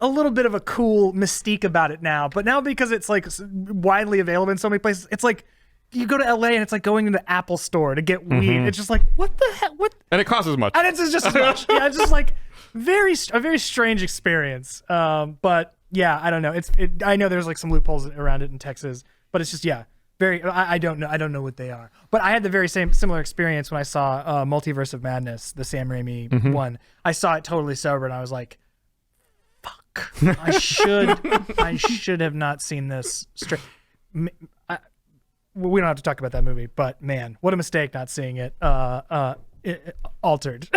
a little bit of a cool mystique about it now, but now because it's like widely available in so many places, it's like you go to LA and it's like going to the Apple store to get weed. It's just like, what the heck? What? And it costs as much. And it's just as much. Yeah, it's just like a very strange experience. But yeah, I don't know. I know there's like some loopholes around it in Texas, but it's just very. I don't know what they are. But I had the very similar experience when I saw Multiverse of Madness, the Sam Raimi one. I saw it totally sober, and I was like, "Fuck! I should have not seen this straight." We don't have to talk about that movie, but man, what a mistake not seeing it altered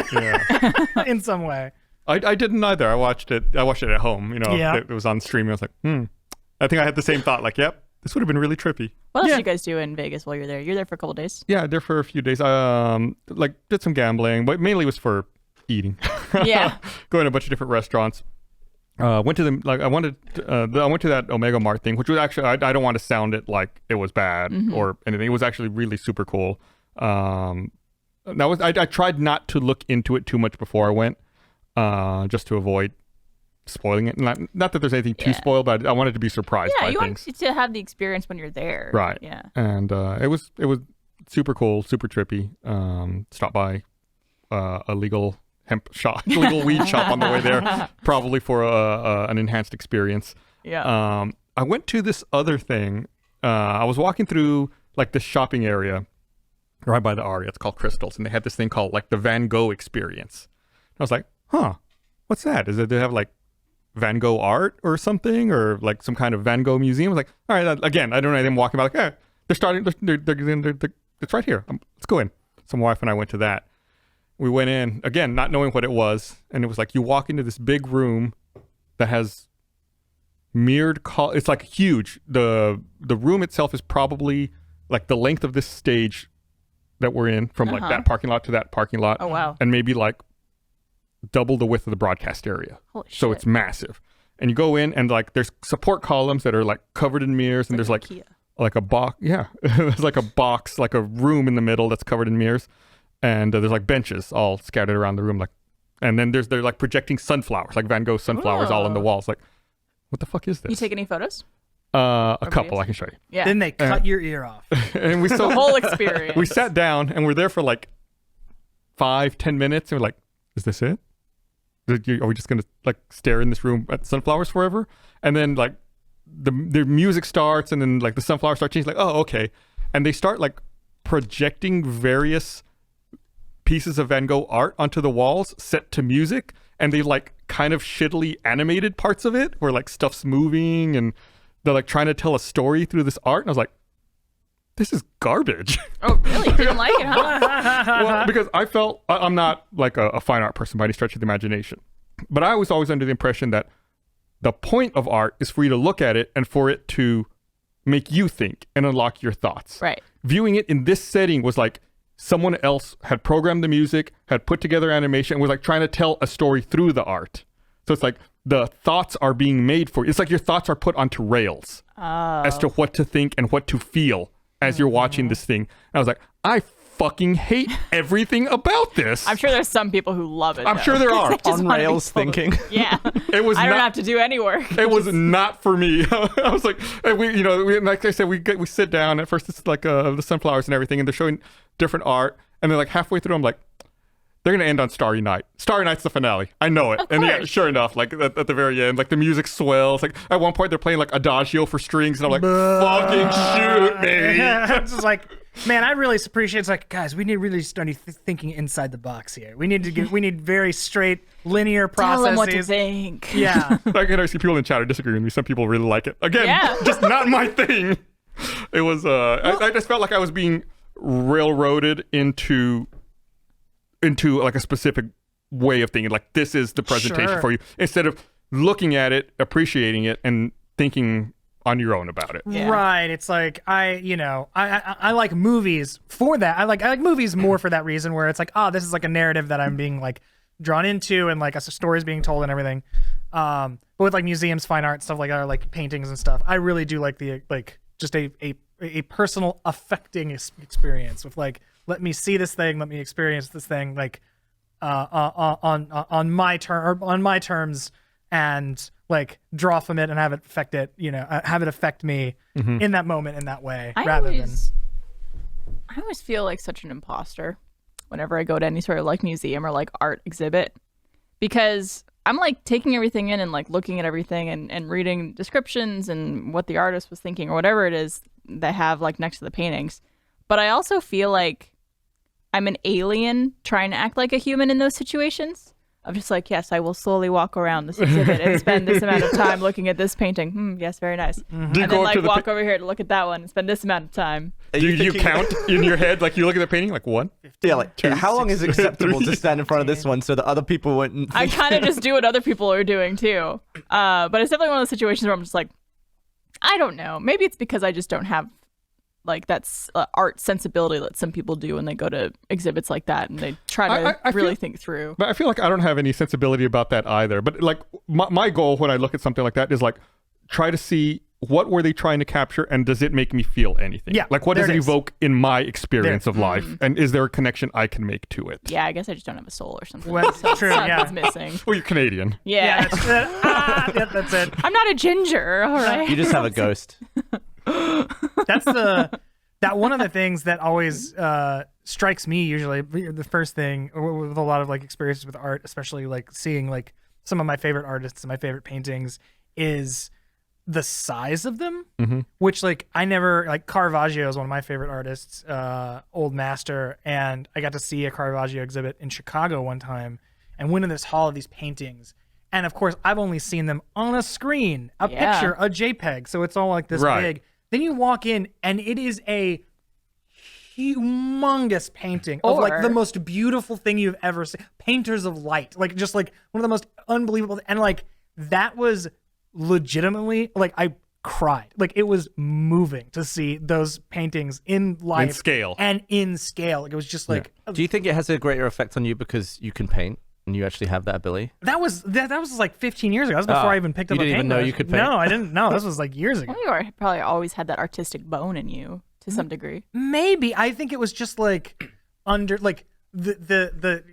in some way. I didn't either. I watched it at home. You know, Yeah. it was on stream. I was like, I think I had the same thought. Like, yep, this would have been really trippy. What else Yeah. did you guys do in Vegas while you're there? You're there for a couple days. Yeah, there for a few days. Like did some gambling, but mainly was for eating. Yeah. Going to a bunch of different restaurants. went to I went to that Omega Mart thing, which was actually I don't want to sound it like it was bad or anything. It was actually really super cool. I tried not to look into it too much before I went, just to avoid spoiling it. Not that there's anything to spoil, but I wanted to be surprised by you things. want to have the experience when you're there. Right. Yeah. And it was super cool, super trippy. Stopped by a legal legal weed shop on the way there, probably for an enhanced experience. Yeah. I went to this other thing. I was walking through like this shopping area right by the Aria. It's called Crystals, and they had this thing called like the Van Gogh experience. I was like, huh, what's that? Is it they have like Van Gogh art or something, or like some kind of Van Gogh museum? I was like, all right, again, I don't know anything. Walking by, like, it's right here. Let's go in. So my wife and I went to that. We went in, again, not knowing what it was, and it was like you walk into this big room that has mirrored it's like huge. The room itself is probably like the length of this stage that we're in, from like that parking lot to that parking lot. Oh, wow. And maybe like double the width of the broadcast area. Holy shit. So it's massive. And you go in and like there's support columns that are like covered in mirrors, and there's like a box. Yeah. There's like a box, like a room in the middle that's covered in mirrors. And there's like benches all scattered around the room. Like, and then they're like projecting sunflowers, like Van Gogh sunflowers all on the walls. Like, what the fuck is this? You take any photos? A couple, I can show you. Yeah. Then they cut your ear off. And the whole experience. We sat down and we're there for like 5-10 minutes, and we're like, is this it? Are we just gonna like stare in this room at sunflowers forever? And then like the music starts, and then like the sunflowers start changing. Like, oh, okay. And they start like projecting various pieces of Van Gogh art onto the walls set to music, and they like kind of shittily animated parts of it where like stuff's moving and they're like trying to tell a story through this art. And I was like, this is garbage. Oh, really? You didn't like it, huh? Well, because I felt I'm not like a fine art person by any stretch of the imagination, but I was always under the impression that the point of art is for you to look at it and for it to make you think and unlock your thoughts. Right. Viewing it in this setting was like someone else had programmed the music, had put together animation, and was like trying to tell a story through the art. So it's like the thoughts are being made for you. It's like your thoughts are put onto rails as to what to think and what to feel as you're watching this thing. And I was like, I fucking hate everything about this. I'm sure there's some people who love it. I'm sure there are. On rails thinking. Yeah. It was I don't not, have to do any work. It was not for me. I was like, like I said, we sit down. At first, it's like the sunflowers and everything, and they're showing different art. And then like halfway through, I'm like, they're gonna end on Starry Night. Starry Night's the finale. I know it. And yeah, sure enough, like at the very end, like the music swells. Like at one point, they're playing like Adagio for strings, and I'm like, fucking shoot me. It's just like, man, I really appreciate. It's like, guys, we need really start thinking inside the box here. We need very straight linear processes. Tell them what to think. Yeah. I can see people in chat who disagree with me. Some people really like it. Again, just not my thing. It was. I just felt like I was being railroaded into like a specific way of thinking, like this is the presentation for you, instead of looking at it, appreciating it, and thinking on your own about it. Yeah. Right. It's like I like movies for that. I like movies more for that reason, where it's like, oh, this is like a narrative that I'm being like drawn into, and like a story's being told and everything. But with like museums, fine art, stuff like that, or like paintings and stuff, I really do like the like just a personal affecting experience with like, let me see this thing, let me experience this thing, like on my terms, and like draw from it and have it affect me in that moment, in that way. I always feel like such an imposter whenever I go to any sort of like museum or like art exhibit, because I'm like taking everything in and like looking at everything and reading descriptions and what the artist was thinking or whatever it is they have like next to the paintings. But I also feel like I'm an alien trying to act like a human in those situations. I'm just like, yes, I will slowly walk around this exhibit and spend this amount of time looking at this painting. Yes, very nice. And then like walk over here to look at that one and spend this amount of time. You count in your head, like you look at the painting, like 1, yeah, like 2, how long is acceptable 3, to stand in front of this one so that other people wouldn't? I kind of just do what other people are doing too. But it's definitely one of those situations where I'm just like, I don't know. Maybe it's because I just don't have like that's art sensibility that some people do when they go to exhibits like that, and they try to really think through. But I feel like I don't have any sensibility about that either. But like my goal when I look at something like that is like try to see what were they trying to capture, and does it make me feel anything? Yeah, like what does it evoke in my experience of life, and is there a connection I can make to it? Yeah, I guess I just don't have a soul or something. Well, So true, something's missing. Well, you're Canadian. Yeah. That's it. I'm not a ginger, all right? You just have a ghost. That's that one of the things that always strikes me usually. The first thing with a lot of like experiences with art, especially like seeing like some of my favorite artists and my favorite paintings, is the size of them, which like I never like. Caravaggio is one of my favorite artists, old master, and I got to see a Caravaggio exhibit in Chicago one time and went in this hall of these paintings. And of course, I've only seen them on a screen, a picture, a JPEG, so it's all like this big. Then you walk in, and it is a humongous painting of like the most beautiful thing you've ever seen. Painters of light, like just like one of the most unbelievable. And like that was legitimately like I cried. Like it was moving to see those paintings in life, In scale. and in scale. Like it was just like Do you think it has a greater effect on you because you can paint and you actually have that ability? that was like 15 years ago. That was before I even picked up you a didn't even paintbrush. know you could paint? No, I didn't. No, this was like years ago. Well, you probably always had that artistic bone in you to some degree. Maybe I think it was just like under like the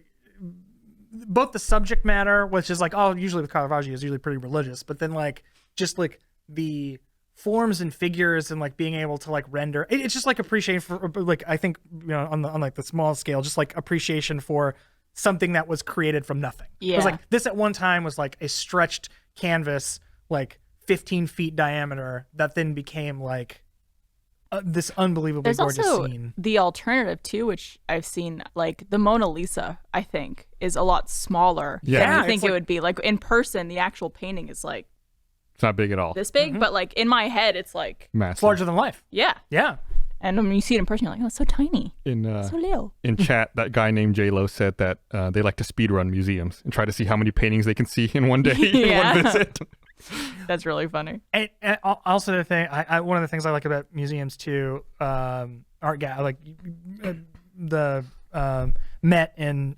both the subject matter, which is like usually with Caravaggio is usually pretty religious, but then like just like the forms and figures and like being able to like render it's just like appreciation for like I think on like the small scale, just like appreciation for something that was created from nothing. It was like this at one time was like a stretched canvas like 15 feet diameter that then became like this unbelievably There's gorgeous also scene. the alternative too, which I've seen, like the Mona Lisa, I think, is a lot smaller Yeah. than Yeah, you think it's it would be. Like in person, the actual painting is like It's not big at all. this big, but like in my head, it's like, Massive. It's larger than life. yeah. Yeah. And when you see it in person, you're like, oh, it's so tiny, so little. In chat, that guy named J-Lo said that they like to speedrun museums and try to see how many paintings they can see in one day, in one visit. That's really funny. And also the thing, I one of the things I like about museums too, art gallery, like the Met in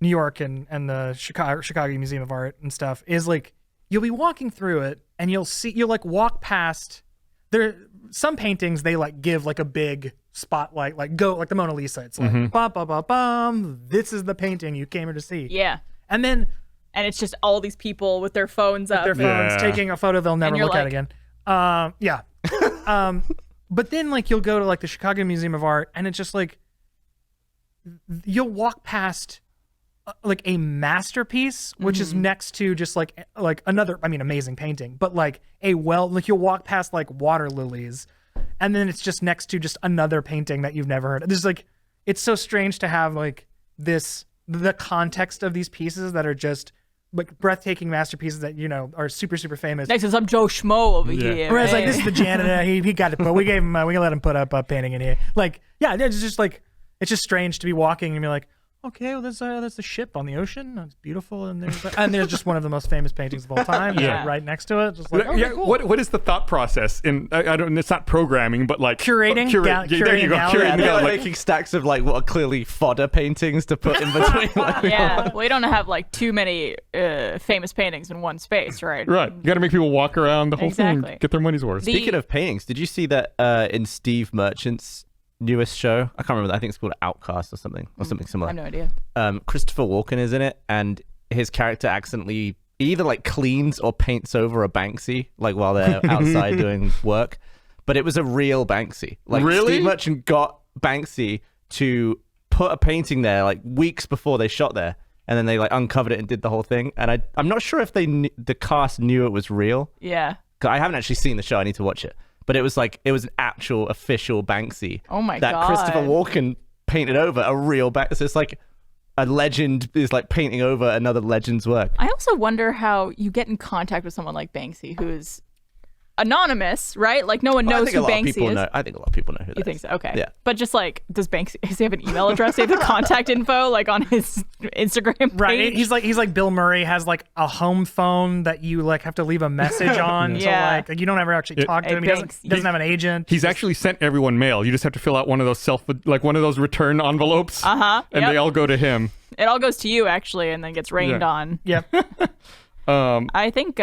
New York and the Chicago Museum of Art and stuff, is like you'll be walking through it and you'll like walk past. There some paintings they like give like a big spotlight, like go like the Mona Lisa. It's like bum bum bum bum. This is the painting you came here to see. Yeah. And then it's just all these people with their phones up. their phones taking a photo they'll never you're look at like- again. Yeah. But then like you'll go to like the Chicago Museum of Art and it's just like you'll walk past like a masterpiece which is next to just like another amazing painting, but like like you'll walk past like water lilies and then it's just next to just another painting that you've never heard. There's like it's so strange to have like the context of these pieces that are just like breathtaking masterpieces that are super super famous. Next to some Joe Schmo over here. Whereas like right? this is the janitor, he got it, but we gave him we can let him put up a painting in here. Like it's just like it's just strange to be walking and be like, okay, well that's a ship on the ocean. It's beautiful, and there's just one of the most famous paintings of all time. Yeah. Right next to it. Just like okay, cool. What is the thought process in? I don't. It's not programming, but like Curating? There you go. Gallery. Curating. They're Like, making stacks of like what are clearly fodder paintings to put in between. Like, Yeah, we don't have like too many famous paintings in one space, right? right. You got to make people walk around the whole thing, Exactly. and get their money's worth. Speaking of paintings, did you see that in Steve Merchant's newest show? I can't remember. I think it's called Outcast or something I similar. have no idea. Christopher Walken is in it, and his character accidentally either like cleans or paints over a Banksy like while they're outside doing work. But it was a real Banksy. Like Really? Steve Merchant got Banksy to put a painting there like weeks before they shot there, and then they like uncovered it and did the whole thing. And I'm not sure if the cast knew it was real. Yeah. 'Cause I haven't actually seen the show. I need to watch it. But it was an actual official Banksy. Oh my that God. Christopher Walken painted over a real Banksy. So it's like a legend is like painting over another legend's work. I also wonder how you get in contact with someone like Banksy, who's anonymous, right? Like no one Well, I knows think who a lot of Banksy people is. know. I think a lot of people know who that You think is. so? Okay. Yeah. But just like, does he have an email address? Does he have the contact info like on his Instagram page? Right. He's like Bill Murray has like a home phone that you like have to leave a message on. Yeah. So like you don't ever actually talk to Hey, him. Banks. He doesn't have an agent. He's actually sent everyone mail. You just have to fill out one of those return envelopes. Uh-huh. And Yep. they all go to him. It all goes to you actually, and then gets rained Yeah. on. Yep. I think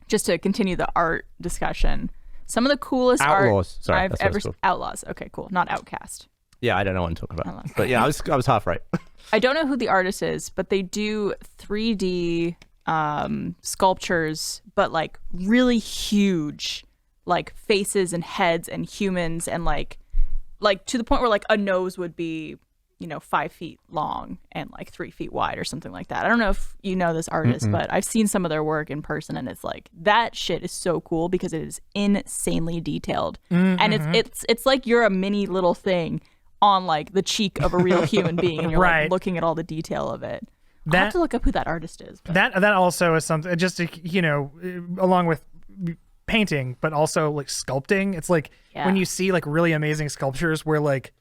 just to continue the art discussion, some of the coolest Outlaws. art Sorry, I've that's what ever it's called. Outlaws. Okay, cool. Not Outcast. Yeah, I don't know what I'm talking about. But yeah, I was half right. I don't know who the artist is, but they do 3D sculptures, but like really huge, like faces and heads and humans, and like to the point where like a nose would be 5 feet long and like 3 feet wide or something like that. I don't know if you know this artist, but I've seen some of their work in person, and it's like that shit is so cool because it is insanely detailed, and it's like you're a mini little thing on like the cheek of a real human being, and you're Right. like looking at all the detail of it. I That- have to look up who that artist is. But. That also is something just to, along with painting, but also like sculpting. It's like Yeah. when you see like really amazing sculptures where like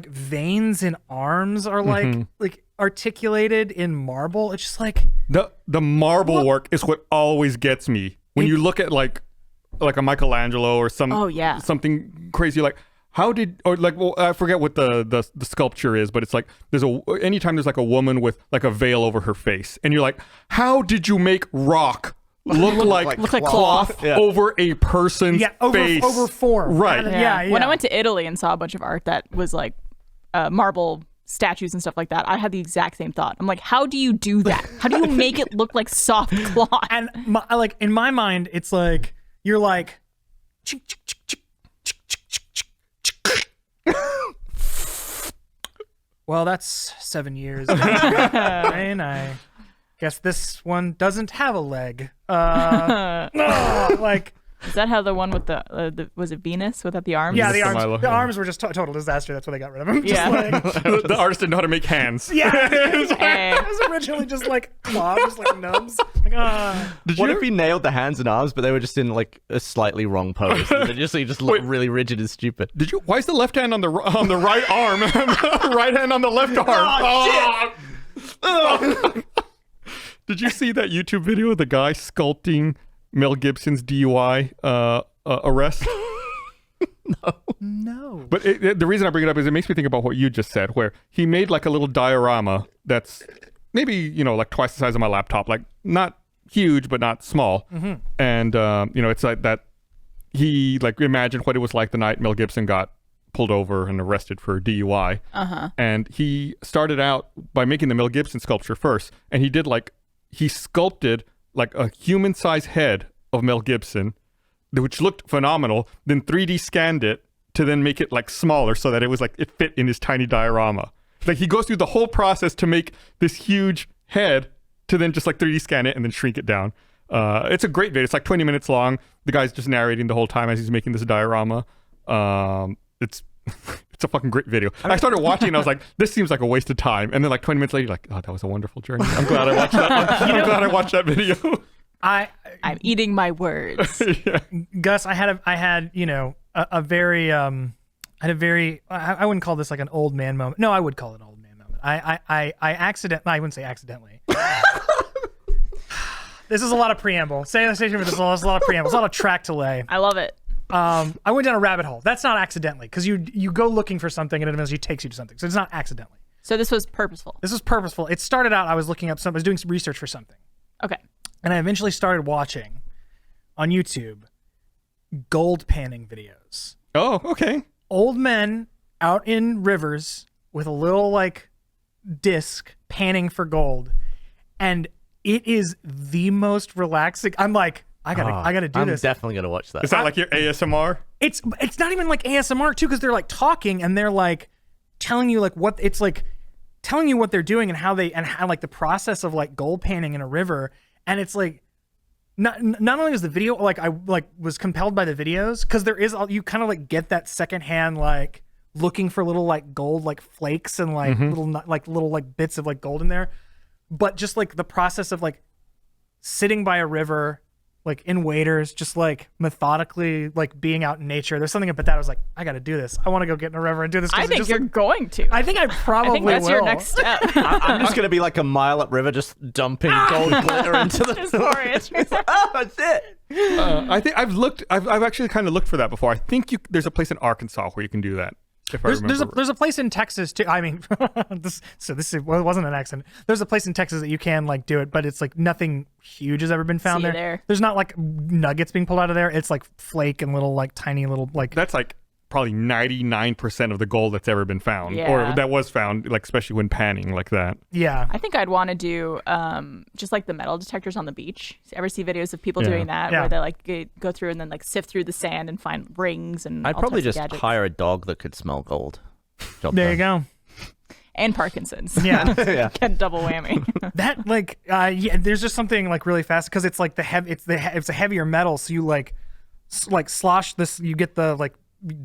veins in arms are like articulated in marble. It's just like The marble work is what always gets me. When you look at like a Michelangelo or something crazy, like I forget what the sculpture is, but it's like anytime there's like a woman with like a veil over her face, and you're like, how did you make rock look like cloth Yeah. over a person's face? over form, Right. Yeah. When I went to Italy and saw a bunch of art that was like marble statues and stuff like that, I had the exact same thought. I'm like, how do you do that? How do you make it look like soft cloth? And like in my mind, it's like you're like. Well, that's 7 years. And I guess this one doesn't have a leg. Like. Is that how the one with the was it Venus without the arms? Yeah, Milo, the yeah. arms were just total disaster. That's why they got rid of them. Yeah. Just like, The artist didn't know how to make hands. yeah. Hey. It was originally just like claws, just like nubs. Like, What if he nailed the hands and arms, but they were just in like a slightly wrong pose? They just look really rigid and stupid. Why is the left hand on the right arm, right hand on the left arm? Oh. Did you see that YouTube video of the guy sculpting Mel Gibson's DUI arrest? no. But the reason I bring it up is it makes me think about what you just said, where he made like a little diorama that's maybe like twice the size of my laptop, like not huge but not small, and it's like that. He like imagined what it was like the night Mel Gibson got pulled over and arrested for DUI, and he started out by making the Mel Gibson sculpture first, and he sculpted like a human-sized head of Mel Gibson, which looked phenomenal, then 3D scanned it to then make it like smaller so that it was like it fit in his tiny diorama. Like he goes through the whole process to make this huge head to then just like 3D scan it and then shrink it down. It's a great video. It's like 20 minutes long. The guy's just narrating the whole time as he's making this diorama. It's it's a fucking great video. I started watching and I was like, this seems like a waste of time. And then like 20 minutes later, you're like, oh, that was a wonderful journey. I'm glad I watched that. I'm glad I watched that video. I'm eating my words. Yeah. Gus, I had a very I wouldn't call this like an old man moment. No, I would call it an old man moment. I wouldn't say accidentally. This is a lot of preamble. This is a lot of preamble. It's a lot of track to lay. I love it. I went down a rabbit hole. That's not accidentally, because you go looking for something and it eventually takes you to something. So it's not accidentally. So this was purposeful. This was purposeful. It started out, I was looking up I was doing some research for something. Okay. And I eventually started watching on YouTube gold panning videos. Oh, okay. Old men out in rivers with a little like disc panning for gold. And it is the most relaxing. I'm like, I gotta do this. I'm definitely gonna watch that. Is that like your ASMR? It's not even like ASMR too, because they're like talking and they're like telling you like what it's like, telling you what they're doing and how like the process of like gold panning in a river. And it's like not only is the video like I like was compelled by the videos, because there is you kind of like get that secondhand like looking for little like gold like flakes and like little bits of like gold in there, but just like the process of like sitting by a river, like in waders, just like methodically like being out in nature. There's something about that. I was like, I got to do this. I want to go get in a river and do this. I think just, you're like, going to. I think I probably I think that's will. your next step. I'm just gonna be like a mile upriver, just dumping gold glitter into the Just pour it. It's like, oh, that's it. I think I've actually kind of looked for that before. I think there's a place in Arkansas where you can do that. If I remember. There's a place in Texas too. I mean, this it wasn't an accident. There's a place in Texas that you can like do it, but it's like nothing huge has ever been found See you there. there. There's not like nuggets being pulled out of there. It's like flake and little like tiny little like. That's like probably 99% of the gold that's ever been found, Yeah. or that was found, like especially when panning like that. Yeah. I think I'd want to do just like the metal detectors on the beach. Ever see videos of people Yeah. doing that Yeah. where they like go through and then like sift through the sand and find rings and I'd all probably types just of gadgets. hire a dog that could smell gold. Job There done. you go. And Parkinson's. Yeah. Yeah. Get double whammy. That like yeah, there's just something like really fast because it's like it's a heavier metal, so you like slosh this, you get the like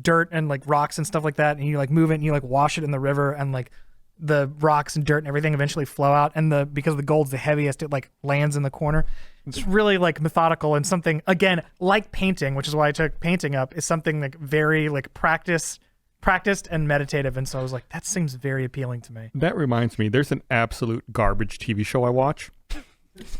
dirt and like rocks and stuff like that, and you like move it and you like wash it in the river, and like the rocks and dirt and everything eventually flow out, and because the gold's the heaviest, it like lands in the corner. It's really like methodical, and something again like painting, which is why I took painting up, is something like very like practiced and meditative, and so I was like, that seems very appealing to me. That reminds me, there's an absolute garbage TV show I watch.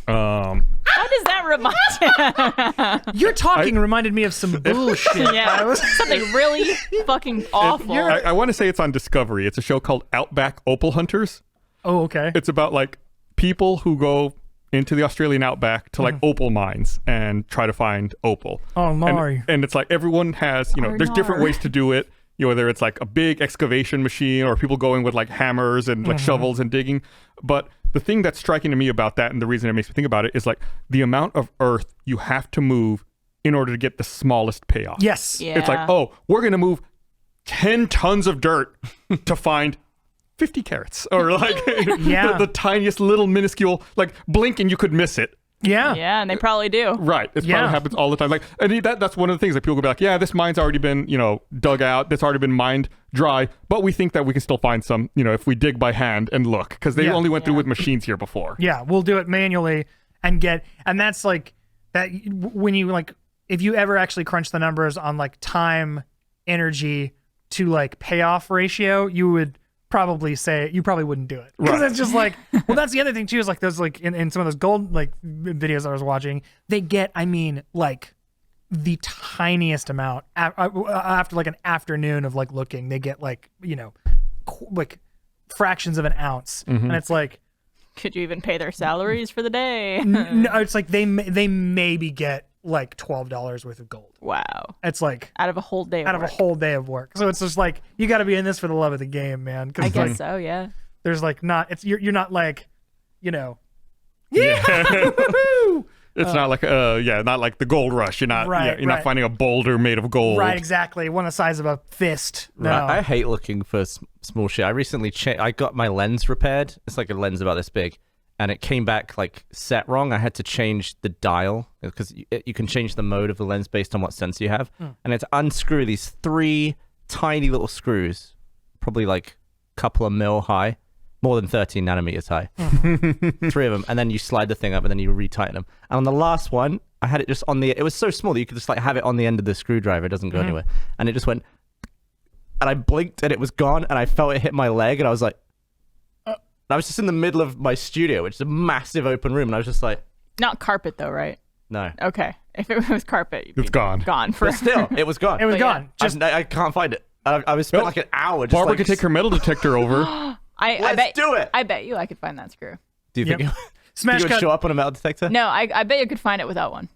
What does that remind you? Your talking reminded me of some bullshit. Yeah, something really fucking awful. I want to say it's on Discovery. It's a show called Outback Opal Hunters. Oh, okay. It's about like people who go into the Australian outback to like opal mines and try to find opal. Oh, no. And it's like everyone has, there's different ways to do it. Whether it's like a big excavation machine or people going with like hammers and like shovels and digging. But the thing that's striking to me about that, and the reason it makes me think about it, is like the amount of earth you have to move in order to get the smallest payoff. Yes. Yeah. It's like, oh, we're going to move 10 tons of dirt to find 50 carats, or like Yeah. the tiniest little minuscule, like blink and you could miss it. Yeah. Yeah, and they probably do. Right. It Yeah. probably happens all the time. Like, and that's one of the things that people could be like, yeah, this mine's already been, dug out. That's already been mined dry. But we think that we can still find some, if we dig by hand and look, because they Yeah. only went through Yeah. with machines here before. Yeah, we'll do it manually and that's like that when you like, if you ever actually crunch the numbers on like time, energy to like payoff ratio, you would probably say you probably wouldn't do it, because Right. it's just like, well, that's the other thing too, is like those like in some of those gold like videos I was watching, they get, I mean, like the tiniest amount after like an afternoon of like looking, they get like like fractions of an ounce, and it's like, Could you even pay their salaries for the day? no, it's like they maybe get like $12 worth of gold. Wow. It's like Out of a whole day of out of a work. whole day of work. So it's just like, you got to be in this for the love of the game, man. I guess like, so, yeah. there's like you're not like, Yeah. It's not like not like the gold rush. You're not Right, you're not right. finding a boulder made of gold. right, exactly, one the size of a fist. No. Right. I hate looking for small shit. I recently I got my lens repaired. It's like a lens about this big, and it came back like set wrong. I had to change the dial because you can change the mode of the lens based on what sensor you have, and I had to unscrew these 3 tiny little screws, probably like a couple of mil high, more than 13 nanometers high. 3 of them, and then you slide the thing up, and then you retighten them. And on the last one, I had it just on it was so small that you could just like have it on the end of the screwdriver. It doesn't go anywhere, and it just went. And I blinked, and it was gone, and I felt it hit my leg, and I was like. I was just in the middle of my studio, which is a massive open room, and I was just like, Not carpet, though, right? no. Okay. If it was carpet, you'd It's be gone. Gone for But still, it was gone. It was But yeah. gone. Just I can't find it. I was spent Well, like an hour just Barbara like, could take her metal detector over. I Let's bet, do it. I bet you I could find that screw. Do you Yep. think smash you would cut. show up on a metal detector? No, I bet you could find it without one.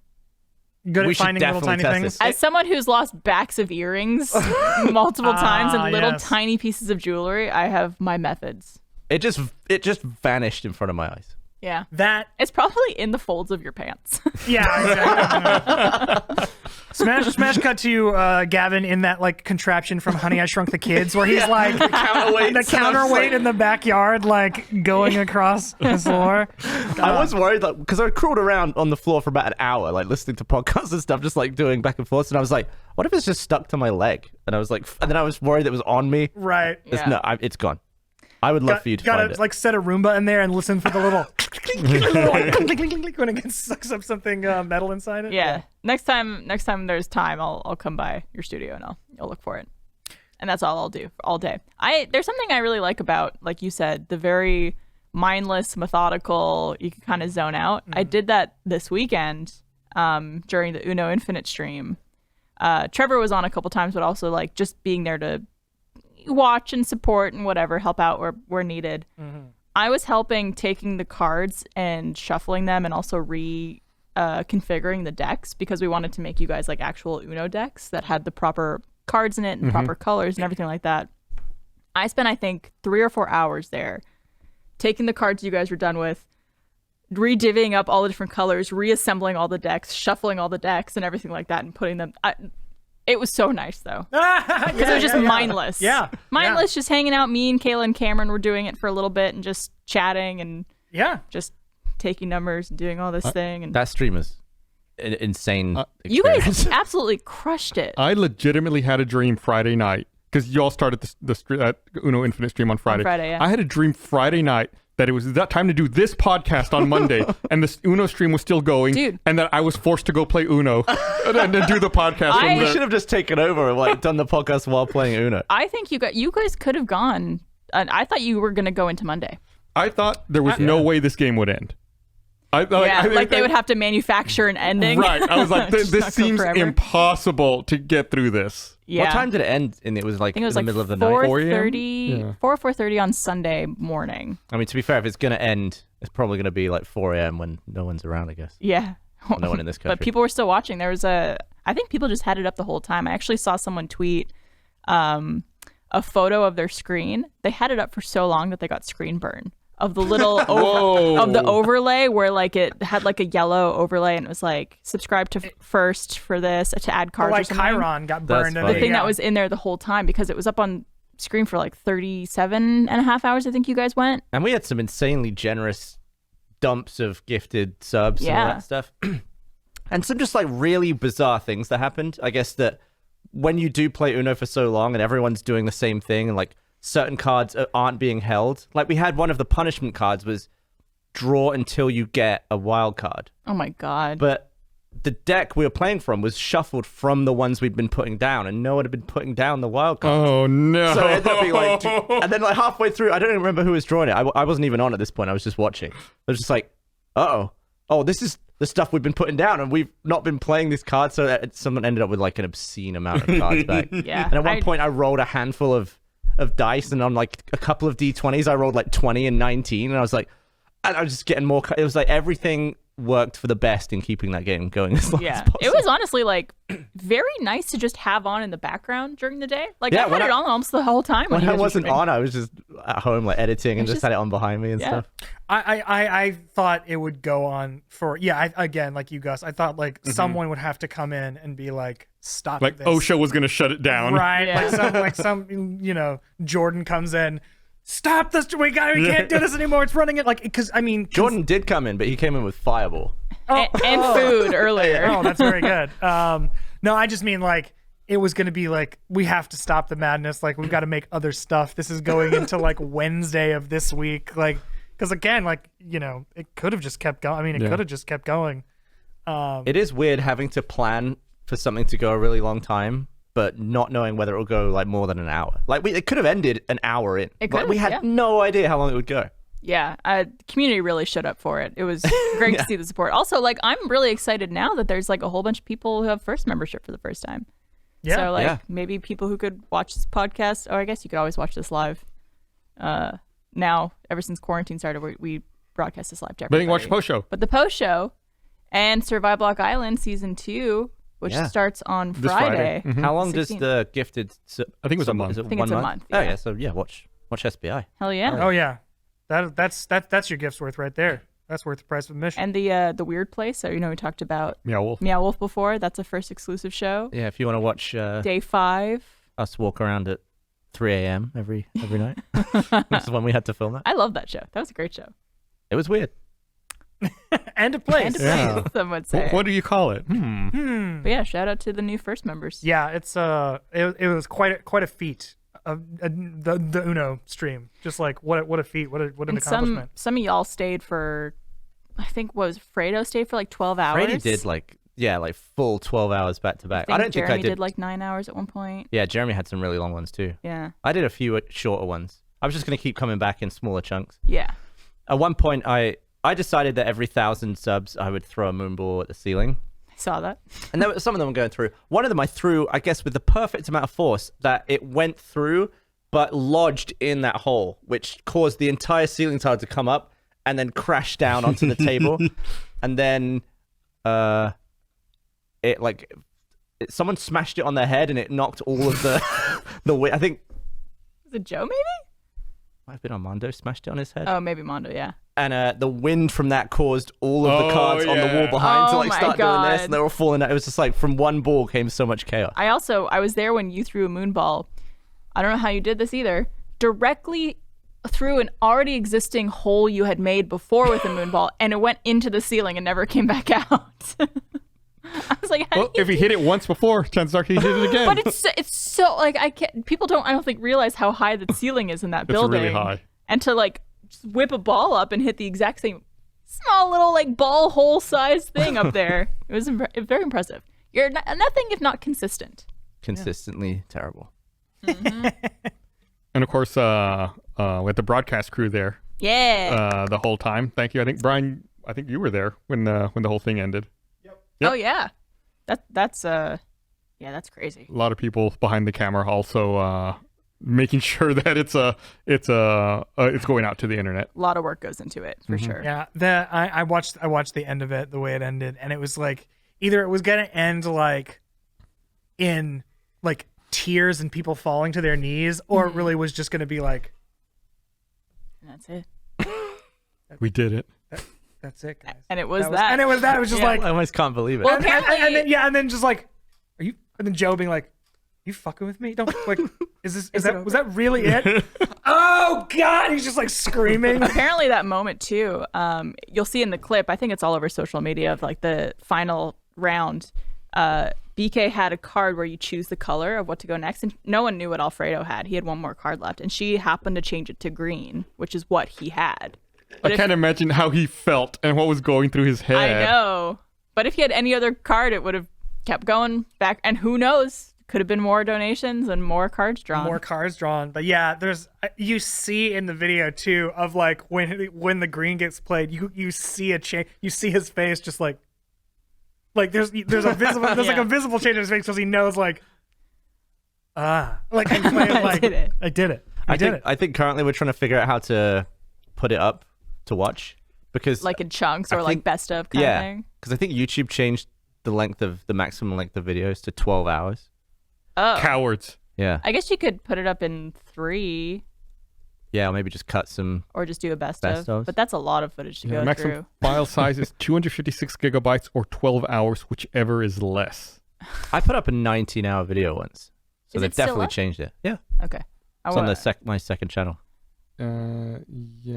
Good We at should finding little definitely tiny test things. this. As someone who's lost backs of earrings multiple times and little yes. tiny pieces of jewelry, I have my methods. It just vanished in front of my eyes. Yeah. That It's probably in the folds of your pants. yeah, exactly. Smash cut to Gavin in that like contraption from Honey I Shrunk the Kids, where he's like Counterweight. the counterweight in the backyard, like going across the floor. I was worried, like, because I crawled around on the floor for about an hour, like listening to podcasts and stuff, just like doing back and forth. And I was like, what if it's just stuck to my leg? And I was like, and then I was worried it was on me. Right. It's, Yeah. it's gone. I would love for you to find it. Like set a Roomba in there and listen for the little when it sucks up something metal inside it. Yeah. Next time there's time, I'll come by your studio and I'll look for it. And that's all I'll do all day. There's something I really like about, like you said, the very mindless, methodical, you can kind of zone out. I did that this weekend during the Uno Infinite stream. Trevor was on a couple times, but also like just being there to watch and support and whatever, help out where needed. I was helping taking the cards and shuffling them and also configuring the decks because we wanted to make you guys like actual Uno decks that had the proper cards in it and proper colors and everything like that. I spent, I think, 3 or 4 hours there taking the cards you guys were done with, re-divvying up all the different colors, reassembling all the decks, shuffling all the decks and everything like that and putting them... It was so nice, though. Because it was just mindless. Yeah. Mindless, just hanging out. Me and Kayla and Cameron were doing it for a little bit and just chatting and just taking numbers and doing all this thing. And that stream is an insane you experience. guys absolutely crushed it. I legitimately had a dream Friday night because y'all started the Uno Infinite stream on Friday. Yeah. I had a dream Friday night that it was that time to do this podcast on Monday, and the Uno stream was still going, dude, and that I was forced to go play Uno and then do the podcast. We should have just taken over and like done the podcast while playing Uno. I think you guys could have gone. I thought you were going to go into Monday. I thought there was no way this game would end. I they would have to manufacture an ending. Right. I was like, this seems impossible to get through this. Yeah. What time did it end? And it was like in the middle of the night. 4:30 on Sunday morning. I mean, to be fair, if it's going to end, it's probably going to be like 4 a.m. when no one's around, I guess. Yeah. Well, no one in this country. But people were still watching. I think people just had it up the whole time. I actually saw someone tweet a photo of their screen. They had it up for so long that they got screen burn. Of the little of the overlay where like it had like a yellow overlay and it was like subscribe to first for this to add cards. Like or something. Chiron got burned. The thing that was in there the whole time because it was up on screen for like 37 and a half hours. I think you guys went. And we had some insanely generous dumps of gifted subs and all that stuff. And some just like really bizarre things that happened. I guess that when you do play Uno for so long and everyone's doing the same thing and like certain cards aren't being held. Like we had one of the punishment cards was draw until you get a wild card. Oh my God. But the deck we were playing from was shuffled from the ones we'd been putting down and no one had been putting down the wild card. Oh no. So it ended up being like, and then like halfway through, I don't even remember who was drawing it. I wasn't even on at this point. I was just watching. I was just like, oh, this is the stuff we've been putting down and we've not been playing this card. So that someone ended up with like an obscene amount of cards back. Yeah. And at one point I rolled a handful of dice and on like a couple of D20s I rolled like 20 and 19 and I was just getting more. It was like everything worked for the best in keeping that game going as long as possible. It was honestly like very nice to just have on in the background during the day. Like I had it on almost the whole time. When I wasn't on, I was just at home like editing and just had it on behind me and stuff. I thought it would go on for again like you Gus. I thought like someone would have to come in and be like stop like this. OSHA was gonna shut it down. Right. Yeah. Like some Jordan comes in. Stop this! We can't do this anymore. It's running it like because I mean Jordan did come in, but he came in with Fireball and food earlier. Oh, that's very good. No, I just mean like it was going to be like we have to stop the madness. Like we've got to make other stuff. This is going into like Wednesday of this week. Like because again, like it could have just kept going. I mean, it could have just kept going. It is weird having to plan for something to go a really long time, but not knowing whether it'll go like more than an hour. Like it could have ended an hour in. We had no idea how long it would go. Yeah, community really showed up for it. It was great to see the support. Also, like I'm really excited now that there's like a whole bunch of people who have first membership for the first time. Yeah. So like maybe people who could watch this podcast. Oh, I guess you could always watch this live. Now, ever since quarantine started, we broadcast this live to everybody. But you can watch the post show. But the post show and Survive Block Island season 2. Which starts on Friday. Mm-hmm. How long does the gifted? I think it was a month. Is it I think 1 it's month? a month. Oh yeah, so watch SBI. Hell yeah! Oh yeah, that's your gift's worth right there. That's worth the price of admission. And the weird place. So we talked about Meow Wolf before. That's a first exclusive show. Yeah, if you want to watch Day 5. Us walk around at 3 a.m. every night. This is when we had to film that. I love that show. That was a great show. It was weird. And a place. Some would say. What do you call it? But yeah, shout out to the new first members. Yeah, it's it was quite a feat. the Uno stream. Just like what a feat, what an accomplishment. Some of y'all stayed for, I think Fredo stayed for like 12 hours. Freddie did like full 12 hours back to back. I don't Jeremy think I did like 9 hours at one point. Yeah, Jeremy had some really long ones too. Yeah. I did a few shorter ones. I was just gonna keep coming back in smaller chunks. Yeah. At one point, I decided that every 1,000 subs, I would throw a moonball at the ceiling. I saw that. And some of them were going through. One of them I threw, I guess, with the perfect amount of force that it went through, but lodged in that hole, which caused the entire ceiling tile to come up and then crash down onto the table. And then someone smashed it on their head and it knocked all of the weight. I think. Was it Joe, maybe? Might have been Armando smashed it on his head. Oh, maybe Mondo, yeah. And the wind from that caused all of the cards on the wall behind to start doing this, and they were falling out. It was just like from one ball came so much chaos. I was there when you threw a moon ball. I don't know how you did this either. Directly through an already existing hole you had made before with a moon ball, and it went into the ceiling and never came back out. I was like, if he hit it once before, chances are he hit it again. But it's so like I don't think realize how high the ceiling is in that building. It's really high. And to like just whip a ball up and hit the exact same small little like ball hole sized thing up there. It was very impressive. You're nothing if not consistent. Consistently terrible. Mm-hmm. And of course, with the broadcast crew there. Yeah. The whole time. Thank you. I think Brian. I think you were there when the whole thing ended. Yep. Oh yeah, that's crazy. A lot of people behind the camera also making sure that it's going out to the internet. A lot of work goes into it for sure. Yeah, I watched the end of it, the way it ended, and it was like either it was gonna end like in like tears and people falling to their knees, or it really was just gonna be like, and that's it. We did it. That's it, guys. And it was that. And it was that. It was just like I almost can't believe it. Well, and then just like, are you? And then Joe being like, "You fucking with me? Don't like, was that really it? Oh God!" He's just like screaming. Apparently, that moment too. You'll see in the clip. I think it's all over social media of like the final round. BK had a card where you choose the color of what to go next, and no one knew what Alfredo had. He had one more card left, and she happened to change it to green, which is what he had. But I can't imagine how he felt and what was going through his head. I know. But if he had any other card, it would have kept going back. And who knows? Could have been more donations and more cards drawn. More cards drawn. But yeah, you see in the video too of like when the green gets played, you see a change. You see his face just like there's a visible like a visible change in his face because he knows like like I'm playing like I did it. I think currently we're trying to figure out how to put it up to watch, because like in chunks or like best of kind of thing. Because I think YouTube changed the maximum length of videos to 12 hours. Oh, cowards. Yeah, I guess you could put it up in 3. Yeah, or maybe just cut some, or just do a best of. But that's a lot of footage to go maximum through. File size is 256 gigabytes or 12 hours, whichever is less. I put up a 19-hour video once, so they've definitely changed it. Yeah. Okay. It's on my second channel. Yeah.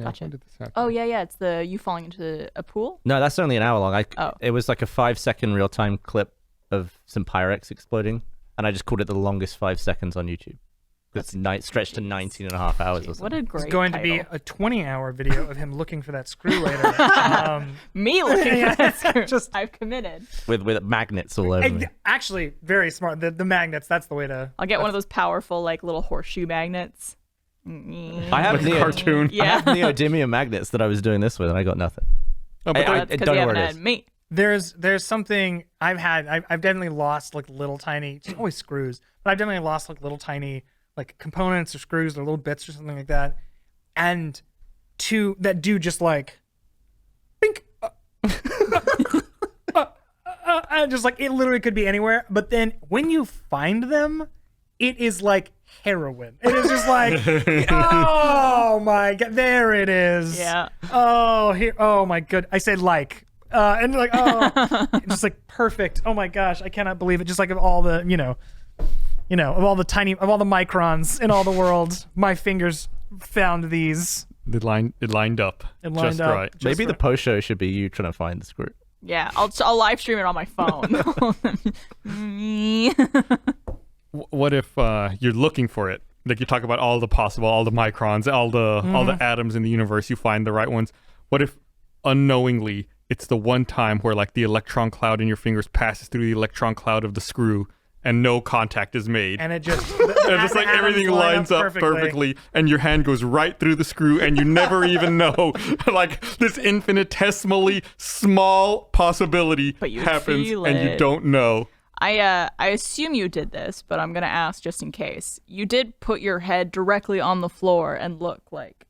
Gotcha. When did this happen? Oh yeah. It's the you falling into a pool. No, that's only an hour long. Oh. It was like a 5-second real-time clip of some Pyrex exploding, and I just called it the longest 5 seconds on YouTube. It's stretched to 19 and a half hours or something. What a great It's going title. to be a 20-hour video of him looking for that screw later. Me looking for that screw. Just- I've committed. With magnets all over me. Actually, very smart. The magnets, that's the way to... I'll get one of those powerful like little horseshoe magnets. I have Like a cartoon. I have neodymium magnets that I was doing this with, and I got nothing. Oh, but That's because you haven't had me. There's something I've definitely lost like little tiny, it's always screws, but I've definitely lost like little tiny like components or screws or little bits or something like that, and that do just like bink, and just like it literally could be anywhere, but then when you find them, it is like heroin. It is just like, oh my God, there it is. Yeah. Oh, here. Oh my good. I said like, and like, oh, just like perfect. Oh my gosh, I cannot believe it. Just like of all the, of all the microns in all the world, my fingers found these. It lined up. Just up. right. Maybe the post show should be you trying to find the screw. Yeah, I'll live stream it on my phone. What if you're looking for it like you talk about all the microns, all the atoms in the universe, you find the right ones. What if unknowingly it's the one time where like the electron cloud in your fingers passes through the electron cloud of the screw and no contact is made, And it just just like everything lines up perfectly, and your hand goes right through the screw, and you never even know. Like this infinitesimally small possibility But you happens, feel and you it. don't know. I assume you did this, but I'm gonna ask just in case. You did put your head directly on the floor and look like.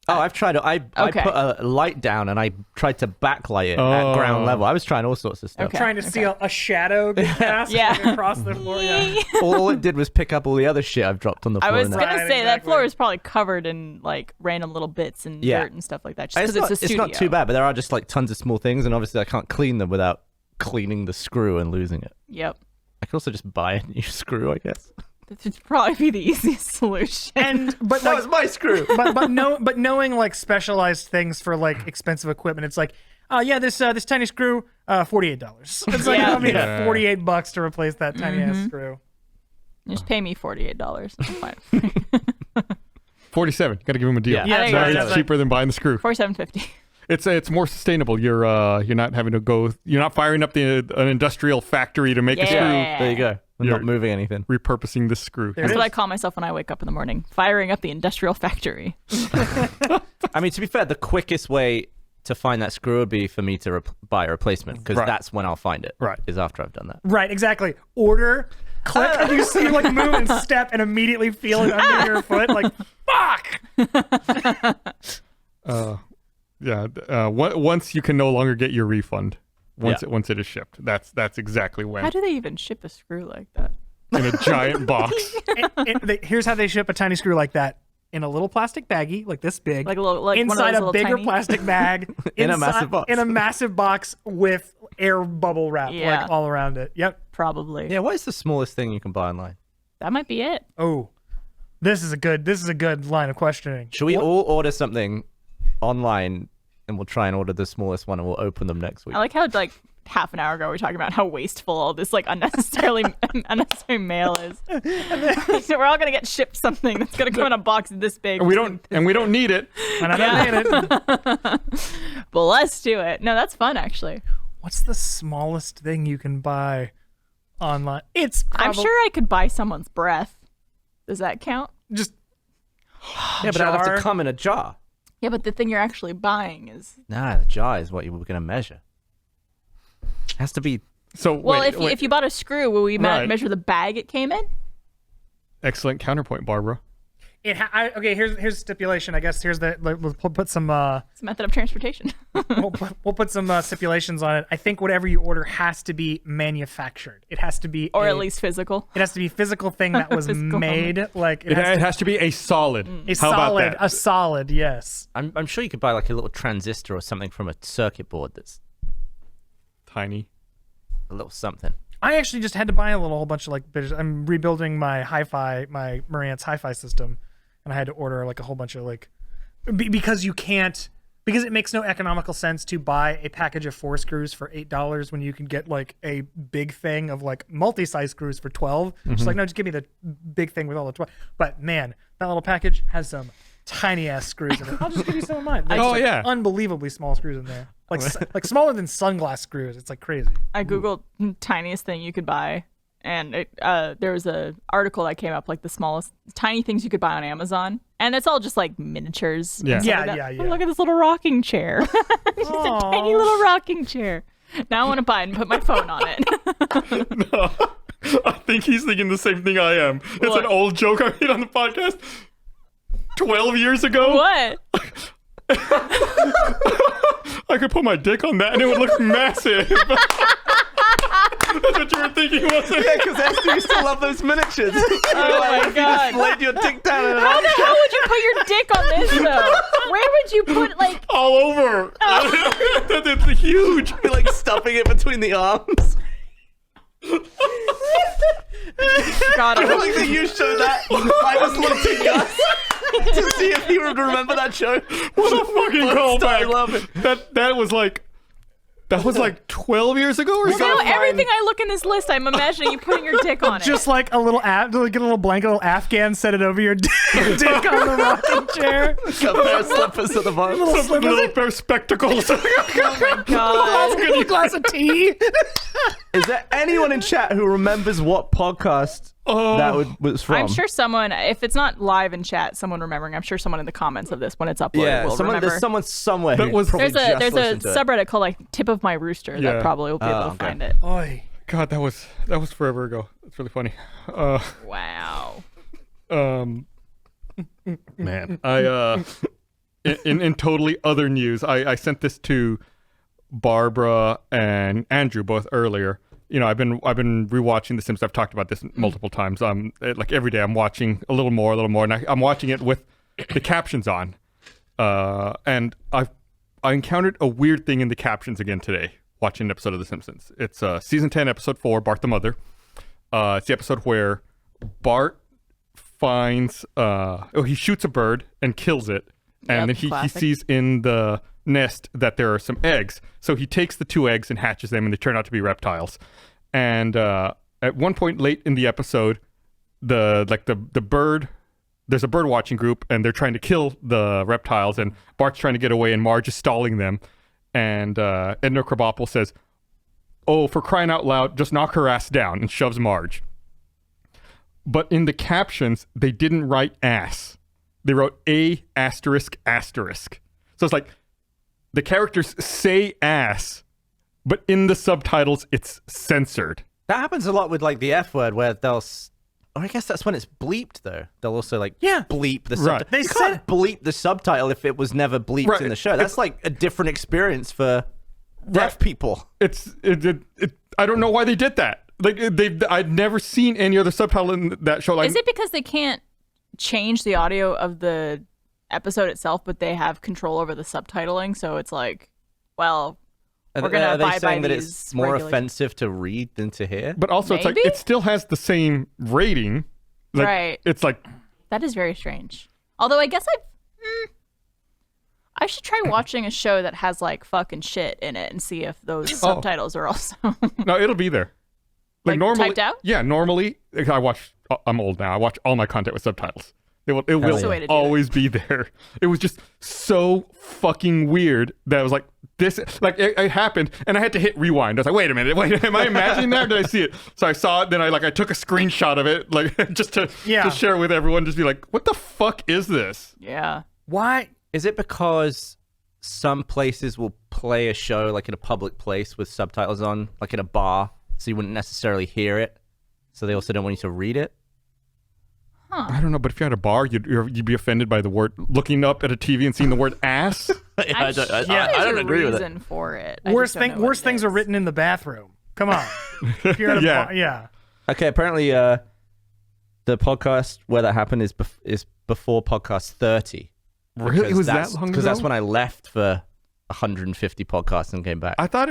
Oh, I've tried it. I Okay. put a light down and I tried to backlight it at ground level. I was trying all sorts of stuff. Okay. Trying to see a shadow get past Yeah. across the floor. Yeah. All it did was pick up all the other shit I've dropped on the I floor. was in gonna there. Right, say that exactly. floor is probably covered in like random little bits and Yeah. dirt and stuff like that. Just because It's it's a studio. not too bad, but there are just like tons of small things, and obviously I can't clean them without cleaning the screw and losing it. Yep. I could also just buy a new screw, I guess. That would probably be the easiest solution. But That like, was my screw. but knowing like specialized things for like expensive equipment, it's like, this tiny screw, $48. It's like Yeah. I mean, Yeah. $48 to replace that tiny ass screw. Just pay me $48. Fine. 47. You got to give him a deal. Yeah. Yeah, there you sorry, go. that's It's cheaper than buying the screw. $47.50. It's more sustainable. You're not having to go. You're not firing up an industrial factory to make a screw. Yeah. There you go. I'm You're- not moving anything. Repurposing the screw. There That's it what I is. call myself when I wake up in the morning. Firing up the industrial factory. I mean, to be fair, the quickest way to find that screw would be for me to buy a replacement, because Right. that's when I'll find it. Right. Is after I've done that. Right, exactly. Order, click, and you see like move and step and immediately feel it under your foot. Like, fuck! Once you can no longer get your refund. Once Yeah. it is shipped. That's exactly when. How do they even ship a screw like that? In a giant box. Here's how they ship a tiny screw like that. In a little plastic baggie, like this big, Like a little, like one of inside those a little bigger tiny... plastic bag, In a inside- massive box. in a massive box with air bubble wrap Yeah. like all around it. Yep. Probably. Yeah, what is the smallest thing you can buy online? That might be it. Oh, this is a good line of questioning. Should we all order something online, and we'll try and order the smallest one, and we'll open them next week? I like how like half an hour ago we were talking about how wasteful all this like unnecessary mail is. So we're all gonna get shipped something that's gonna come in a box this big. we don't need it. And I'm not saying it. But let's do it. No, that's fun actually. What's the smallest thing you can buy online? It's I'm sure I could buy someone's breath. Does that count? just Yeah, but I'd have jar. to come in a jar. Yeah, but the thing you're actually buying is Nah, the jar is what you were going to measure. It has to be. So well. wait, If you bought a screw, will we Right. measure the bag it came in? excellent counterpoint, Barbara. okay. Here's a stipulation. I guess here's the we'll put some It's a method of transportation. we'll put some stipulations on it. I think whatever you order has to be manufactured. It has to be Or at least physical. it has to be a physical thing that was Physical. made. Like It has to be a solid. a How about solid, that? a solid. Yes. I'm sure you could buy like a little transistor or something from a circuit board that's Tiny. a little something. I actually just had to buy a whole bunch of like bits. I'm rebuilding my my Marantz hi-fi system, and I had to order like a whole bunch of like because it makes no economical sense to buy a package of 4 screws for $8 when you can get like a big thing of like multi-size screws for 12. Just like, no, just give me the big thing with all the 12. But man, that little package has some tiny ass screws in it. I'll just give you some of mine. There's, Oh, like, yeah. unbelievably small screws in there. Like like smaller than sunglass screws. It's like crazy. I googled tiniest thing you could buy, and there was a article that came up like the smallest tiny things you could buy on Amazon, and it's all just like miniatures. and Yeah. stuff Yeah, like that. yeah, Oh, yeah. look at this little rocking chair. Just a tiny little rocking chair. Now I want to buy it and put my phone on it. No, I think he's thinking the same thing I am. It's What? an old joke I made on the podcast 12 years ago. What? I could put my dick on that and it would look massive. That's what you were thinking, wasn't it? Yeah, because Esther used to love those miniatures. Oh my god. Laid your dick down in an How the hell would you put your dick on this though? Where would you put like? All over. It's huge. be like stuffing it between the arms. God, I like that you showed that. I was looking at Gus to see if he would remember that show. What a fucking I callback. love it. That was like That was like 12 years ago or Now something. everything I look in this list, I'm imagining you putting your dick on it. Just like a little get a little blanket, a little Afghan, set it over your dick on the rocking chair. A pair of slippers at the bottom. Little pair of spectacles. Oh my god. A little glass of tea. Is there anyone in chat who remembers what podcast was from? I'm sure someone, if it's not live in chat, someone remembering. I'm sure someone in the comments of this when it's uploaded will remember. There's someone somewhere who was- probably There's a just listened to it. subreddit called like Tip of My Rooster Yeah. that probably will be able to okay. find it. Oy. God, that was forever ago. It's really funny. Wow. Man, I in totally other news, I sent this to Barbara and Andrew both earlier. You know, I've been rewatching The Simpsons. I've talked about this multiple times. Like every day, I'm watching a little more, and I'm watching it with the captions on. And I encountered a weird thing in the captions again today, watching an episode of The Simpsons. It's season 10, episode 4, Bart the Mother. It's the episode where Bart finds he shoots a bird and kills it, and then he classic. sees in the nest that there are some eggs. So he takes the 2 eggs and hatches them, and they turn out to be reptiles. And at one point late in the episode, the bird, there's a bird watching group, and they're trying to kill the reptiles, and Bart's trying to get away, and Marge is stalling them. And Edna Krabappel says, "Oh, for crying out loud, just knock her ass down," and shoves Marge. But in the captions, they didn't write ass. They wrote A****. So it's like the characters say ass, but in the subtitles, it's censored. That happens a lot with like the F word where they'll. I guess that's when it's bleeped though. They'll also like bleep the subtitle. Right. They You said can't bleep the subtitle if it was never bleeped Right. in the show. That's like a different experience for deaf people. I don't know why they did that. Like I'd never seen any other subtitle in that show. Like, Is it because they can't change the audio of the episode itself, but they have control over the subtitling? So it's like, well, we're going to Are they abide by saying that these it's more regulations. offensive to read than to hear? but also it's like Maybe? it still has the same rating. Like, Right. It's like That is very strange. Although I guess I should try watching a show that has like fucking shit in it and see if those subtitles are also no, it'll be there. Like, normally, typed out? Yeah, normally I watch. I'm old now. I watch all my content with subtitles. It will That's the way to do it. always be there. It was just so fucking weird that I was like, this, like it happened, and I had to hit rewind. I was like, wait a minute, am I imagining that? Or did I see it? So I saw it, then I took a screenshot of it, like just to share with everyone, just be like, what the fuck is this? yeah. Why? Is it because some places will play a show like in a public place with subtitles on, like in a bar, so you wouldn't necessarily hear it? So they also don't want you to read it? I don't know, but if you're at a bar, you'd be offended by the word, looking up at a TV and seeing the word ass. I don't there's agree a with it. reason for it. I Worst just don't know what worst it things is. are written in the bathroom. Come on. If you're at a Yeah. bar, yeah. Okay, apparently the podcast where that happened is before podcast 30. Really? It was that long ago? Because that's when I left for 150 podcasts and came back. I thought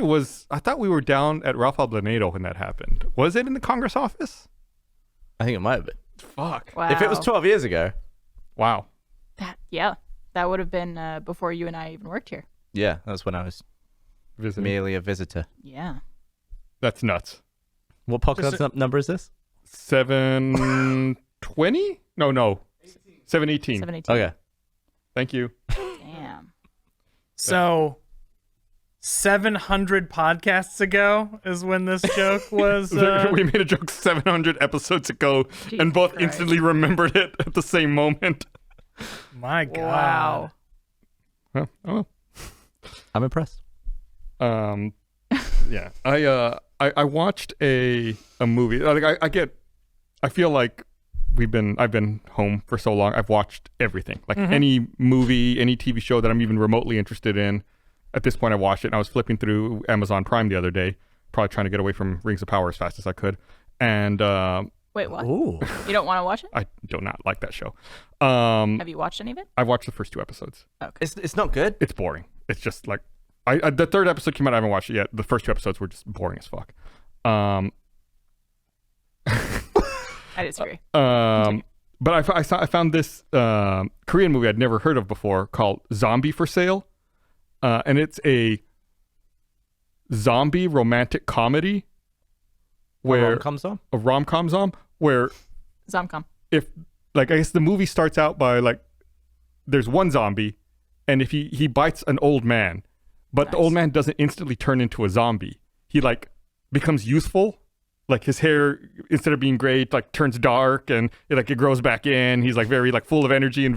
we were down at Ralph Alblanedo when that happened. Was it in the Congress office? I think it might have been. Fuck. Wow. If it was 12 years ago, Wow. that would have been before you and I even worked here. yeah, that's when I was Visiting. merely a visitor. Yeah. That's nuts. What podcast number is this? 720? No. 718. 718. Okay. Thank you. Damn. So 700 podcasts ago is when this joke was. We made a joke 700 episodes ago and both Christ. instantly remembered it at the same moment. My God. Wow. Well, oh well. I'm impressed. Yeah. I watched a movie. Like I feel like I've been home for so long. I've watched everything. Like any movie, any TV show that I'm even remotely interested in. At this point, I watched it, and I was flipping through Amazon Prime the other day, probably trying to get away from Rings of Power as fast as I could. And Wait, what? Ooh. You don't want to watch it? I do not like that show. Have you watched any of it? I watched the first 2 episodes. Okay. It's not good. It's boring. It's just like the 3rd episode came out. I haven't watched it yet. The first 2 episodes were just boring as fuck. I disagree. But I found this Korean movie I'd never heard of before called Zombie for Sale, and it's a zombie romantic comedy where a rom-com where Zomcom. if like I guess the movie starts out by like there's one zombie and if he bites an old man, but the old man doesn't instantly turn into a zombie. He like becomes youthful. Like his hair, instead of being gray, like turns dark and it grows back in. He's like very like full of energy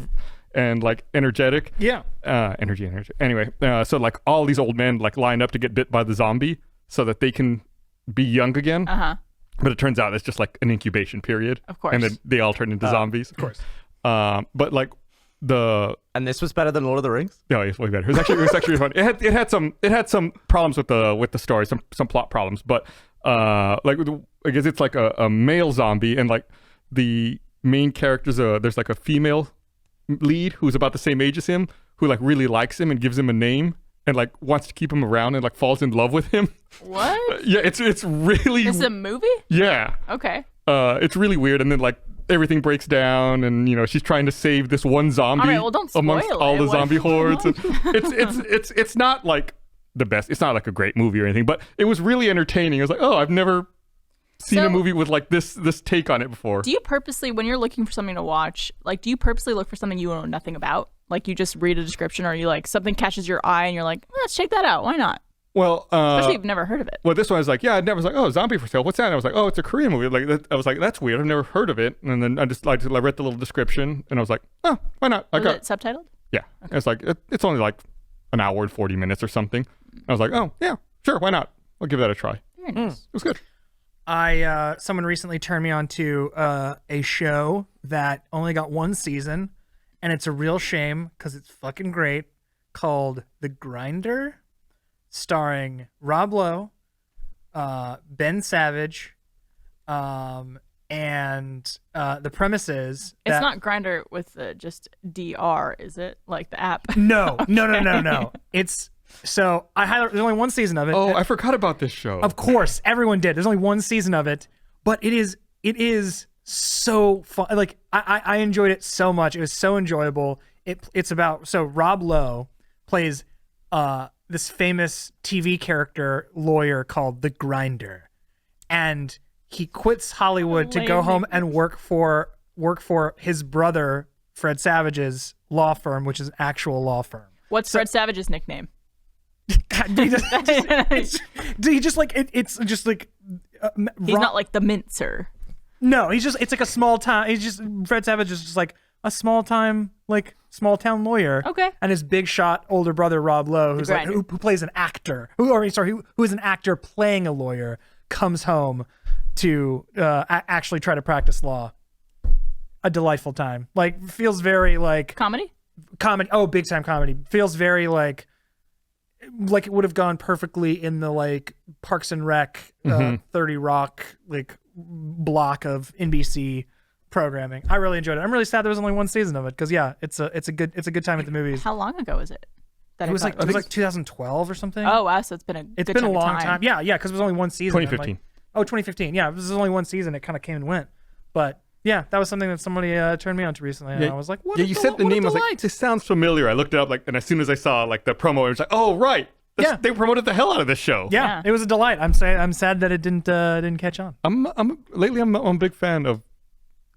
and like energetic. Yeah. Energy. Anyway, so like all these old men like line up to get bit by the zombie so that they can be young again. But it turns out it's just like an incubation period. Of course. And then they all turn into zombies. Of course. But like and this was better than Lord of the Rings? No, it's way better. It was actually fun. It had some problems with the story, some plot problems, but like I guess it's like a male zombie and like the main character's there's like a female lead who's about the same age as him who like really likes him and gives him a name and like wants to keep him around and like falls in love with him. What? Yeah, it's really. It's a movie? Yeah. Okay. It's really weird, and then like everything breaks down, and she's trying to save this one zombie all right, well, don't spoil amongst all it. the zombie hordes. And it's not like the best. It's not like a great movie or anything, but it was really entertaining. I was like, oh, I've never seen a movie with like this take on it before. Do you purposely, when you're looking for something to watch, like do you purposely look for something you know nothing about? Like you just read a description, or you like something catches your eye and you're like, let's check that out. Why not? Well, especially if you've never heard of it. Well, this one I was like, yeah, I never was like, oh, zombie for sale. What's that? And I was like, oh, it's a Korean movie. Like I was like, that's weird. I've never heard of it. And then I read the little description, and I was like, oh, why not? Was it subtitled? Yeah, okay. It's like it's only like an hour and 40 minutes or something. I was like, oh yeah, sure, why not? I'll give that a try. Very nice. It was good. Someone recently turned me on to a show that only got one season, and it's a real shame because it's fucking great, called The Grinder, starring Rob Lowe, Ben Savage, and the premise is it's not Grinder with just DR, is it? Like the app? No. It's so there's only one season of it. Oh, I forgot about this show. Of course, everyone did. There's only one season of it, but it is so fun. Like I enjoyed it so much. It was so enjoyable. It's about Rob Lowe plays this famous TV character lawyer called The Grinder, and he quits Hollywood to go home and work for his brother Fred Savage's law firm, which is an actual law firm. What's Fred Savage's nickname? It's just like he's not like the mincer. No, it's like a small town. Fred Savage is just like a small town lawyer. Okay. And his big shot older brother Rob Lowe, who's like, who plays an actor, who is an actor playing a lawyer, comes home to actually try to practice law. A delightful time. Like feels very like comedy. Oh, big time comedy. Feels very like it would have gone perfectly in the like Parks and Rec, 30 Rock like block of NBC programming. I really enjoyed it. I'm really sad there was only one season of it because it's a good time at the movies. How long ago was it? It was like 2012 or something. Oh wow, so it's been a long time. Yeah, because it was only one season. 2015. 2015. Yeah, it was only one season. It kind of came and went, but. Yeah, that was something that somebody turned me on to recently, and I was like, "What?" Yeah, you said the name. I was like, "This sounds familiar." I looked it up, and as soon as I saw like the promo, I was like, "Oh, right." They promoted the hell out of this show. Yeah, it was a delight. I'm sad that it didn't catch on. I'm a big fan of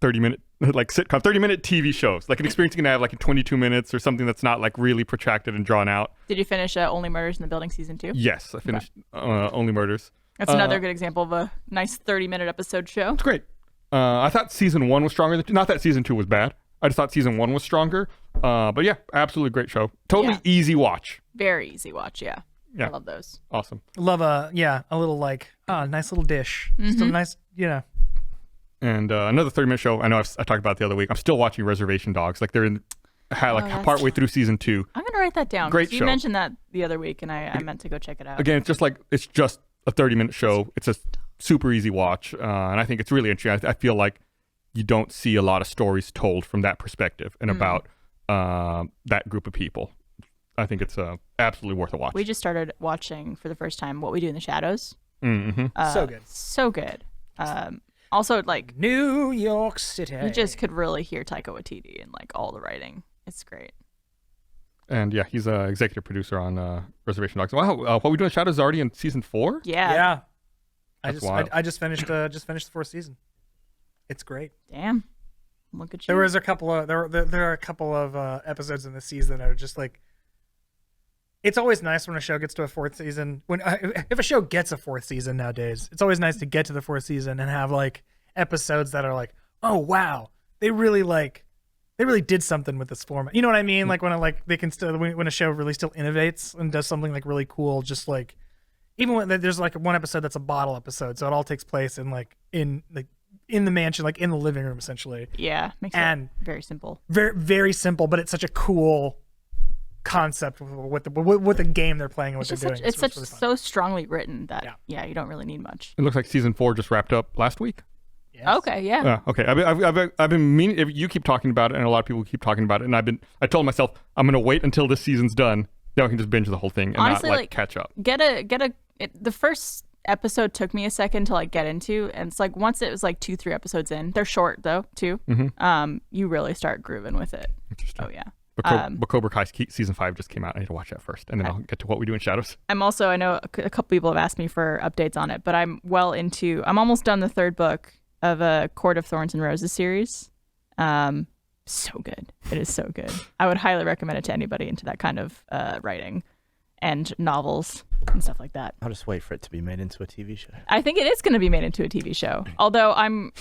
30-minute like sitcom, 30-minute TV shows, like an experience you can have like in 22 minutes or something that's not like really protracted and drawn out. Did you finish Only Murders in the Building season 2? Yes, I finished Only Murders. That's another good example of a nice 30-minute episode show. It's great. I thought season 1 was stronger not that season 2 was bad. I just thought season 1 was stronger. But yeah, absolutely great show. Totally easy watch. Very easy watch, yeah. I love those. Awesome. Love a little like nice little dish. Just a nice, And another 30-minute show. I know I talked about it the other week. I'm still watching Reservation Dogs. Like they're partway through season 2. I'm gonna write that down. Great show. You mentioned that the other week, and I meant to go check it out. Again, it's just a 30-minute show. It's a super easy watch, and I think it's really interesting. I feel like you don't see a lot of stories told from that perspective and about that group of people. I think it's absolutely worth a watch. We just started watching for the first time What We Do in the Shadows. Mm-hmm. So good. Also, like New York City. You just could really hear Taika Waititi and like all the writing. It's great. And yeah, he's an executive producer on Reservation Dogs. Wow, What We Do in Shadows is already in season 4? Yeah. I That's wild. just finished the 4th season. It's great. Damn. Look at you. There are a couple of episodes in the season that are just like. It's always nice when a show gets to a 4th season. If a show gets a 4th season nowadays, it's always nice to get to the 4th season and have like episodes that are like, oh wow, they really did something with this format. You know what I mean? Like when a show really still innovates and does something like really cool, just like even when there's like one episode that's a bottle episode, so it all takes place in the mansion, like in the living room essentially. Yeah, makes it very simple. Very very simple, but it's such a cool concept with the game they're playing and what they're doing. It's really fun. so strongly written that you don't really need much. It looks like season 4 just wrapped up last week. Yes. Okay, yeah. Okay. I've been meaning. If you keep talking about it, and a lot of people keep talking about it, and I told myself I'm gonna wait until this season's done. Then I can just binge the whole thing and Honestly, not catch up. The first episode took me a second to like get into, and it's like once it was like 2-3 episodes in, they're short though too. Mm-hmm. You really start grooving with it. Interesting. Oh yeah. But Cobra Kai season 5 just came out. I need to watch that first, and then I'll get to What We Do in Shadows. I know a couple people have asked me for updates on it, but I'm almost done the 3rd book of a Court of Thorns and Roses series. So good. It is so good. I would highly recommend it to anybody into that kind of writing and novels and stuff like that. I'll just wait for it to be made into a TV show. I think it is going to be made into a TV show. Although I'm,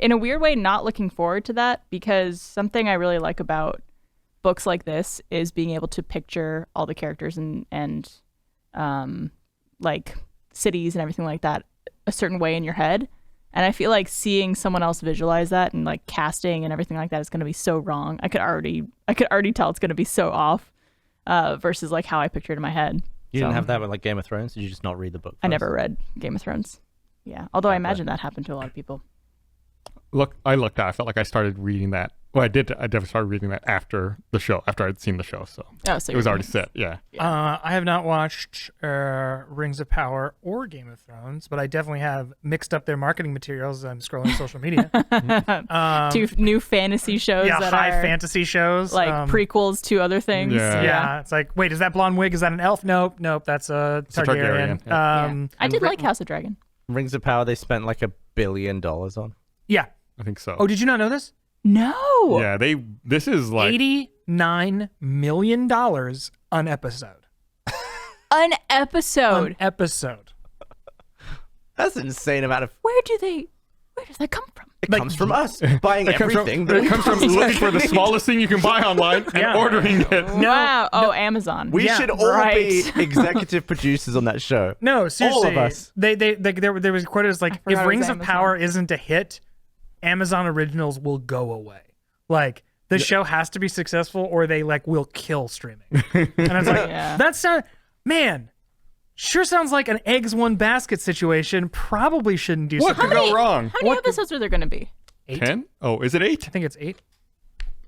in a weird way, not looking forward to that, because something I really like about books like this is being able to picture all the characters and like cities and everything like that a certain way in your head. And I feel like seeing someone else visualize that and like casting and everything like that is going to be so wrong. I could already tell it's going to be so off versus like how I pictured it in my head. You didn't have that with like Game of Thrones? Did you just not read the book first? I never read Game of Thrones. Yeah. Although I imagine that happened to a lot of people. I felt like I started reading that. Well, I did. I definitely started reading that after I'd seen the show. So it was already set. Yeah. I have not watched Rings of Power or Game of Thrones, but I definitely have mixed up their marketing materials as I'm scrolling social media. 2 new fantasy shows that high are fantasy shows. like prequels to other things. Yeah. It's like, wait, is that blonde wig? Is that an elf? Nope. That's a Targaryen. I did like House of Dragon. Rings of Power, they spent like $1 billion on. Yeah. I think so. Oh, did you not know this? No. Yeah, this is like $89 million an episode. An episode. An episode. That's an insane amount of. Where does that come from? It comes from us buying everything. It comes from looking for the smallest thing you can buy online and ordering it. Wow. Oh, Amazon. We should all be executive producers on that show. No, seriously. All of us. There was quoted as like, if Rings of Amazon. Power isn't a hit, Amazon Originals will go away. Like the show has to be successful, or they like will kill streaming. And I was like, that sounds, man, sure sounds like an eggs one basket situation. Probably shouldn't do What something. could go wrong? How many episodes are there going to be? 8? 10? Oh, is it 8? I think it's 8.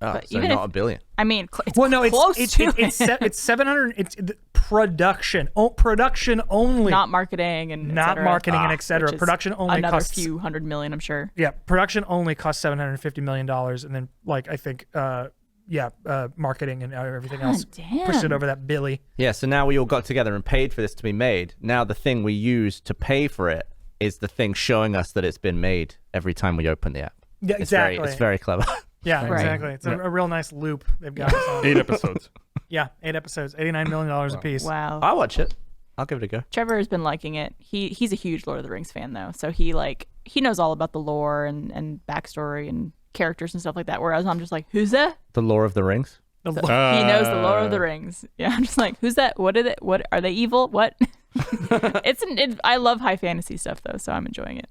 Oh, But so even not if- $1 billion. I mean, it's Well, close no, to it's 700. It's production only, not marketing and not et marketing and etc. which is Production only another costs few $100 million, I'm sure. Yeah, production only costs $750 million, and then like I think marketing and everything else damn. pushed it over that Billy. Yeah, so now we all got together and paid for this to be made. Now the thing we use to pay for it is the thing showing us that it's been made every time we open the app. Yeah, exactly. It's very clever. Yeah, Right. exactly. It's a real nice loop they've got. Us on. 8 episodes. Yeah, 8 episodes, $89 million a piece. Wow. I'll watch it. I'll give it a go. Trevor has been liking it. He's a huge Lord of the Rings fan though, so he knows all about the lore and backstory and characters and stuff like that. Whereas I'm just like, who's that? The Lore of the Rings. The lo- He knows the Lord of the Rings. Yeah, I'm just like, who's that? What are they? What are they? Evil? What? I love high fantasy stuff though, so I'm enjoying it.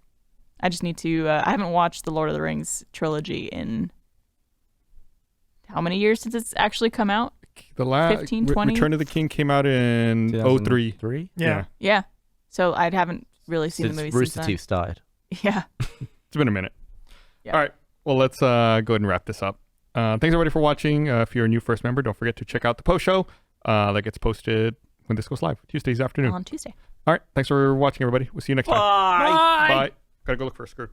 I just need to. I haven't watched the Lord of the Rings trilogy in how many years since it's actually come out? The last 15, 20? Return of the King came out in 03. 3? Yeah. Yeah. So I haven't really seen the movie Rooster since Teeth started. then. Yeah. It's been a minute. Yeah. All right. Well, let's go ahead and wrap this up. Thanks everybody for watching. If you're a new first member, don't forget to check out the post show that gets posted when this goes live, Tuesdays afternoon. On Tuesday. All right. Thanks for watching, everybody. We'll see you next time. Bye. Bye. Gotta go look for a screw.